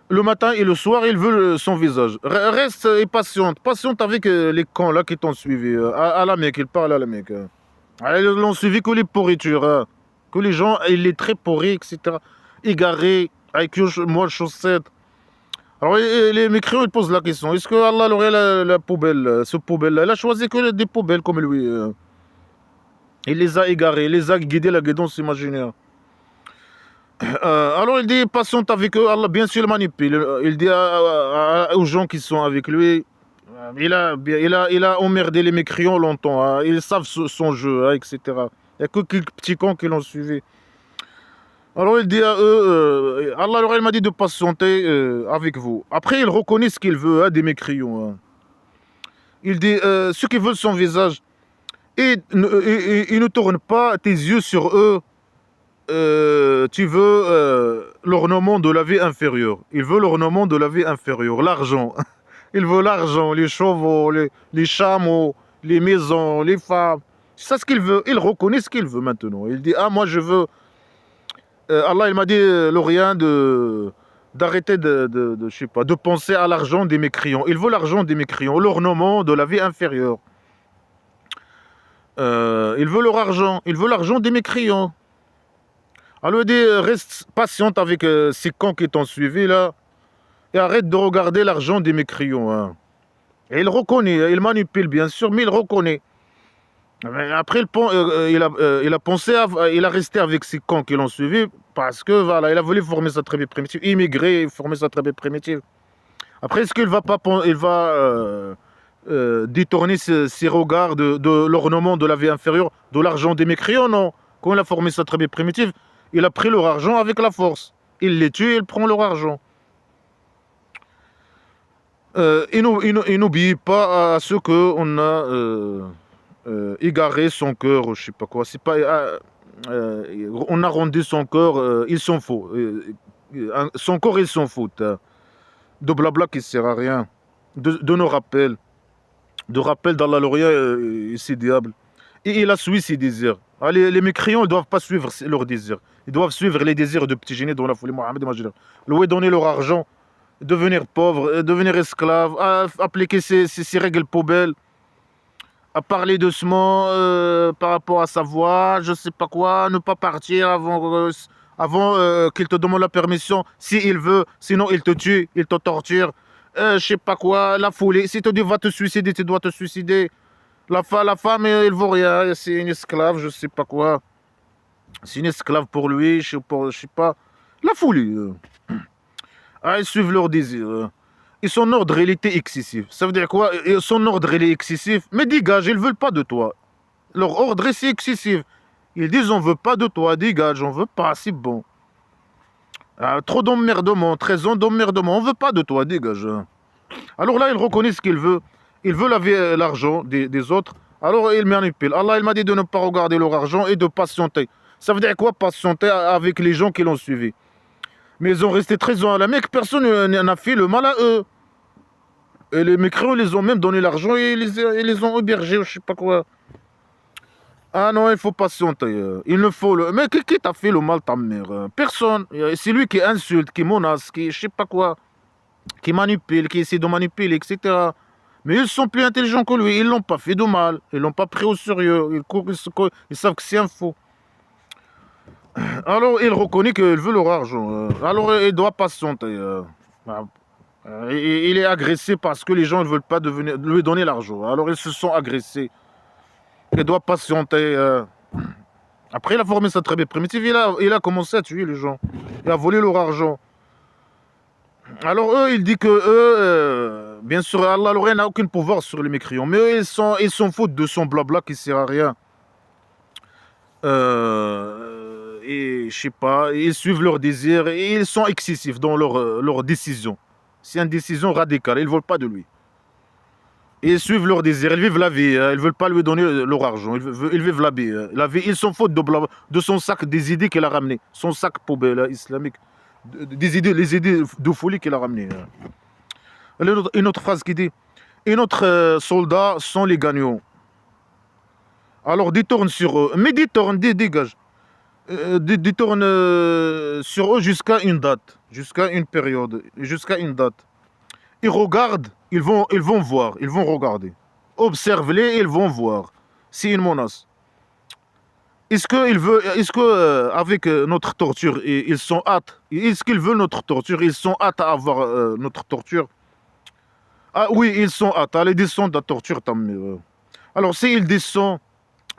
Le matin et le soir, ils veulent son visage. Reste et patiente. Patiente avec les cons là qui t'ont suivi. À la Mecque, ils parlent à la Mecque. Ils l'ont suivi que les pourritures. Que les gens, ils les très pourris, etc. Égarés, avec moi chaussettes. Alors les mécréants, ils posent la question. Est-ce que Allah aurait la poubelle, ce poubelle-là? Il a choisi que des poubelles comme lui. Il les a égarés, il les a guidés la guidance imaginaire. Alors il dit patiente avec eux, Allah bien sûr le manipule. Il dit aux gens qui sont avec lui, il a emmerdé les mécréants longtemps, hein. Ils savent son jeu, hein, etc. Il n'y a que quelques petits cons qui l'ont suivi. Alors il dit à eux, Allah leur il m'a dit de patienter avec vous. Après il reconnaît ce qu'il veut, hein, des mécréants. Hein. Il dit ceux qui veulent son visage, et ne tourne pas tes yeux sur eux. Tu veux l'ornement de la vie inférieure. Il veut l'ornement de la vie inférieure, l'argent. Il veut l'argent, les chevaux, les chameaux, les maisons, les femmes. C'est ça ce qu'il veut. Il reconnaît ce qu'il veut maintenant. Il dit, ah, moi je veux... Allah, il m'a dit, Lorient, d'arrêter je sais pas, de penser à l'argent des mécréants. Il veut l'argent des mécréants, l'ornement de la vie inférieure. Il veut leur argent. Il veut l'argent des mécréants. Alors il dit, reste patiente avec ces cons qui t'ont suivi là, et arrête de regarder l'argent des mécréants. Hein. Et il reconnaît, il manipule bien sûr, mais il reconnaît. Mais après, il a pensé, il a resté avec ces cons qui l'ont suivi, parce que voilà, il a voulu former sa tribu primitive, immigrer, former sa tribu primitive. Après, est-ce qu'il va pas, il va détourner ses regards de l'ornement de la vie inférieure, de l'argent des mécréants? Non. Quand il a formé sa tribu primitive, il a pris leur argent avec la force. Il les tue et il prend leur argent. Il n'oublie pas à ceux qu'on a égaré son cœur, je sais pas quoi. C'est pas, on a rendu son cœur, ils sont faux. Son corps, ils s'en foutent. Hein. De blabla qui ne sert à rien. De nos rappels. De rappels d'Allah l'Orient et ses diables. Et il a suivi ses désirs. Ah, les mécréants ne doivent pas suivre leurs désirs. Ils doivent suivre les désirs de petits génies dont la folie Mohammed imaginaire. Louer, donner leur argent, devenir pauvre, devenir esclave, appliquer ces règles poubelles, à parler doucement par rapport à sa voix, je sais pas quoi, ne pas partir avant qu'il te demande la permission, s'il veut, sinon il te tue, il te torture, je sais pas quoi, la folie. Si tu dis va te suicider, tu dois te suicider. La femme, elle vaut rien, c'est une esclave, je sais pas quoi. C'est une esclave pour lui, je sais pas. La folie. Ah, ils suivent leur désir. Et son ordre, il était excessif. Ça veut dire quoi? Son ordre, il est excessif. Mais dégage, ils ne veulent pas de toi. Leur ordre, c'est excessif. Ils disent, on ne veut pas de toi, dégage, on ne veut pas, c'est bon. Ah, trop d'emmerdement, 13 ans d'emmerdement, on ne veut pas de toi, dégage. Alors là, il reconnaît ce qu'il veut. Il veut laver l'argent des autres. Alors il manipule. Allah, il m'a dit de ne pas regarder leur argent et de patienter. Ça veut dire quoi, patienter avec les gens qui l'ont suivi? Mais ils ont resté 13 ans à la Mecque, personne n'a fait le mal à eux. Et les mécréants, ils les ont même donné l'argent et ils les ont hébergés, je sais pas quoi. Ah non, il faut patienter. Il ne faut le... Mais qui t'a fait le mal, ta mère? Personne. C'est lui qui insulte, qui menace, qui je sais pas quoi, qui manipule, qui essaie de manipuler, etc. Mais ils sont plus intelligents que lui. Ils l'ont pas fait de mal. Ils l'ont pas pris au sérieux. Ils savent que c'est un faux. Alors, il reconnaît qu'il veut leur argent. Alors, il doit patienter. Il est agressé parce que les gens ne veulent pas lui donner l'argent. Alors, ils se sont agressés. Il doit patienter. Après, il a formé sa tribu primitive. Il a commencé à tuer les gens. Il a volé leur argent. Alors, eux, il dit que eux, bien sûr, Allah n'a aucun pouvoir sur les mécréants. Mais eux, ils s'en foutent de son blabla qui ne sert à rien. Et je sais pas, ils suivent leurs désirs et ils sont excessifs dans leurs décisions. C'est une décision radicale, ils ne veulent pas de lui. Et ils suivent leurs désirs, ils vivent la vie, ils ne veulent pas lui donner leur argent, ils vivent la vie. Ils s'en foutent de son sac des idées qu'il a ramené, son sac poubelle islamique, les idées de folie qu'il a ramené. Une autre phrase qui dit, et notre soldats sont les gagnants. Alors détourne sur eux, mais détourne, dégage. Détourne sur eux jusqu'à une date, jusqu'à une période, jusqu'à une date. Ils regardent, ils vont voir, ils vont regarder. Observe-les, ils vont voir. C'est une menace. Est-ce que avec notre torture, ils sont hâte, est-ce qu'ils veulent notre torture, ils sont hâte à avoir notre torture? Ah oui, ils sont hâte, à les descendre de la torture, tant mieux. Alors s'ils descendent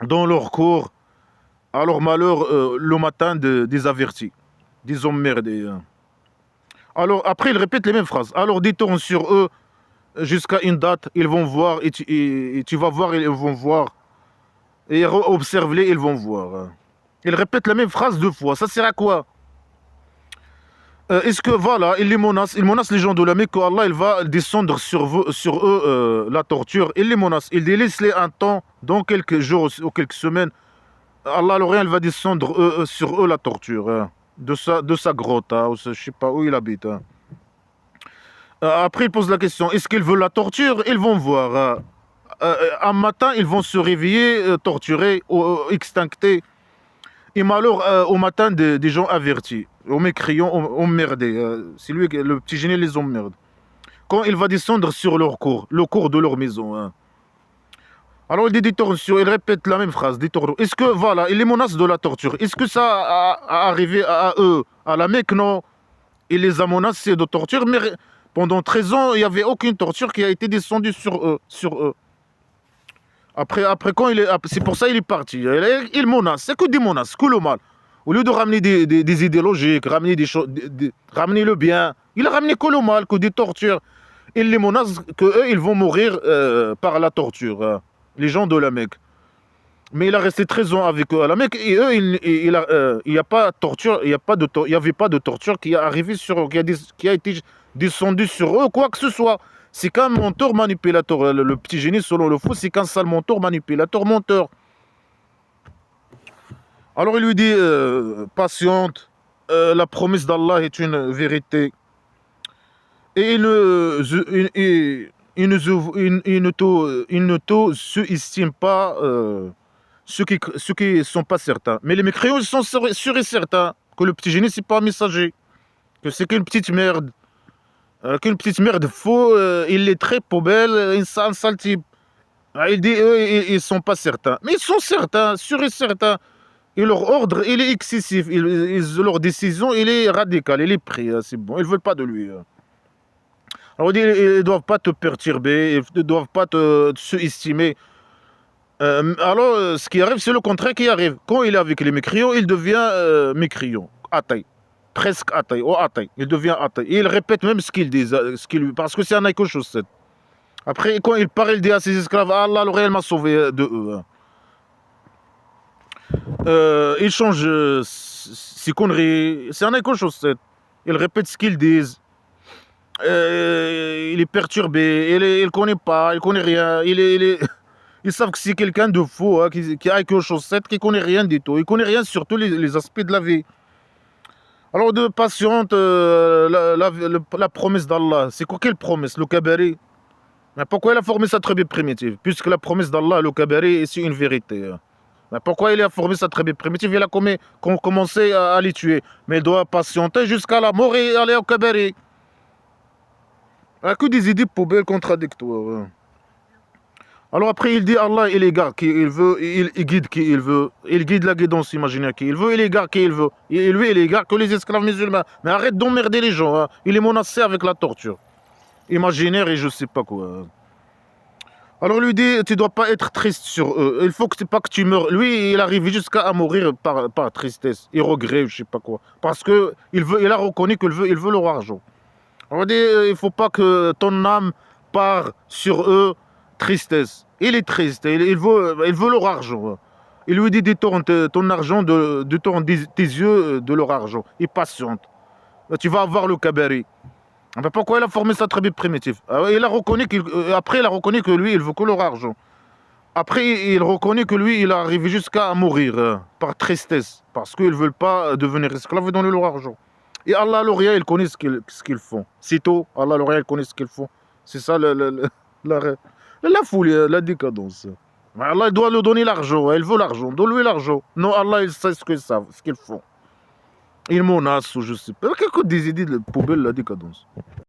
dans leur cours, à leur malheur, le matin des avertis, des emmerdés. Alors après, ils répètent les mêmes phrases. Alors détourne sur eux jusqu'à une date, ils vont voir, et tu vas voir, ils vont voir. Et observe-les, ils vont voir. Ils répètent la même phrase deux fois. Ça sert à quoi? Est-ce que voilà, il menace les gens de la Mecque qu'Allah il va descendre sur eux la torture. Il les menace. Il dit laisse-les un temps, dans quelques jours ou quelques semaines. Allah l'Orient, il va descendre sur eux la torture. De sa grotte, ou je sais pas où il habite. Après, il pose la question, est-ce qu'ils veulent la torture? Ils vont voir. Un matin, ils vont se réveiller, torturés, extinctés. Et malheur au matin des gens avertis, aux mécréants, emmerdés. C'est lui, le petit génie les emmerde. Quand il va descendre sur leur cour, le cours de leur maison. Alors il dit des tortures, il répète la même phrase, des tortures. Est-ce que, voilà, il les menace de la torture. Est-ce que ça a arrivé à eux, à la Mecque? Non. Il les a menacés de torture, mais pendant 13 ans, il n'y avait aucune torture qui a été descendue sur eux. Après quand c'est pour ça qu'il est parti. Il menace, c'est que des menaces, que le mal. Au lieu de ramener des idées logiques, ramener des choses, ramener le bien, il a ramené que le mal, que des tortures. Il les menace qu'eux, ils vont mourir par la torture, les gens de la Mecque. Mais il a resté 13 ans avec eux à la Mecque, et eux, il n'y a pas de torture, il n'y avait pas de torture qui est arrivé qui a été descendu sur eux, quoi que ce soit. C'est qu'un menteur manipulateur. Le petit génie, selon le fou, c'est qu'un sale menteur manipulateur menteur. Alors il lui dit, patiente, la promesse d'Allah est une vérité. Et il ne sous-estime pas ceux qui ne sont pas certains. Mais les mécréants, ils sont sûrs et certains que le petit génie, c'est pas un messager. Que c'est qu'une petite merde. Qu'une petite merde faux, il est très poubelle, un sale type. Il dit, eux, ils sont pas certains. Mais ils sont certains, sûrs et certains. Et leur ordre, il est excessif. Leur décision, il est radical, il est pris. C'est bon, ils ne veulent pas de lui. Alors, ils ne doivent pas te perturber, ils ne doivent pas te sous-estimer. Alors, ce qui arrive, c'est le contraire qui arrive. Quand il est avec les mécréants, il devient mécréant, athée. Presque athée, ou athée. Il devient athée. Et il répète même ce qu'il dit, parce que c'est un éco-chaussette. Après, quand il parle, il dit à ses esclaves, Allah, le réel m'a sauvé de eux. Il change ses conneries. C'est un éco-chaussette. Il répète ce qu'ils disent. Il est perturbé. Il connaît pas. Il connaît rien. Ils savent que c'est quelqu'un de faux, qui a éco-chaussette, qui connaît rien du tout. Il connaît rien sur tous les aspects de la vie. Alors, de patiente, la promesse d'Allah, c'est quoi, quelle promesse? Le kabari. Mais pourquoi il a formé sa tribu primitive? Puisque la promesse d'Allah, le kabari, c'est une vérité. Mais pourquoi il a formé sa tribu primitive? Il a commencé à les tuer. Mais il doit patienter jusqu'à la mort et aller au kabari. Que des idées poubelles contradictoires. Alors après, il dit Allah, il égare qui il veut, il guide qui il veut, il guide la guidance imaginaire qui il veut, il égare qui il veut. Et lui, il égare que les esclaves musulmans. Mais arrête d'emmerder les gens. Il est menacé avec la torture imaginaire et je sais pas quoi. Alors lui dit, tu dois pas être triste sur eux. Il faut que pas que tu meurs. Lui, il arrive jusqu'à mourir par tristesse et regret, je sais pas quoi. Parce que il a reconnu qu'il veut leur argent. On dit, il faut pas que ton âme part sur eux tristesse. Il est triste, il veut leur argent. Il lui dit, détourne ton argent, détourne tes yeux de leur argent. Il patiente. Tu vas avoir le kabari. Pourquoi il a formé sa tribu primitive? Après, il a reconnu que lui, il veut que leur argent. Après, il reconnaît que lui, il est arrivé jusqu'à mourir par tristesse. Parce qu'ils ne veulent pas devenir esclaves et donner leur argent. Et Allah, l'Orient, il connaît ce qu'ils font. Sitôt, Allah, l'Orient, il connaît ce qu'ils font. C'est ça la folie, la décadence. Allah il doit lui donner l'argent, elle veut l'argent, donne-lui l'argent. Non, Allah il sait ce qu'ils font. Ils menacent ou je sais pas. Qu'est-ce que des idées de poubelle, la décadence.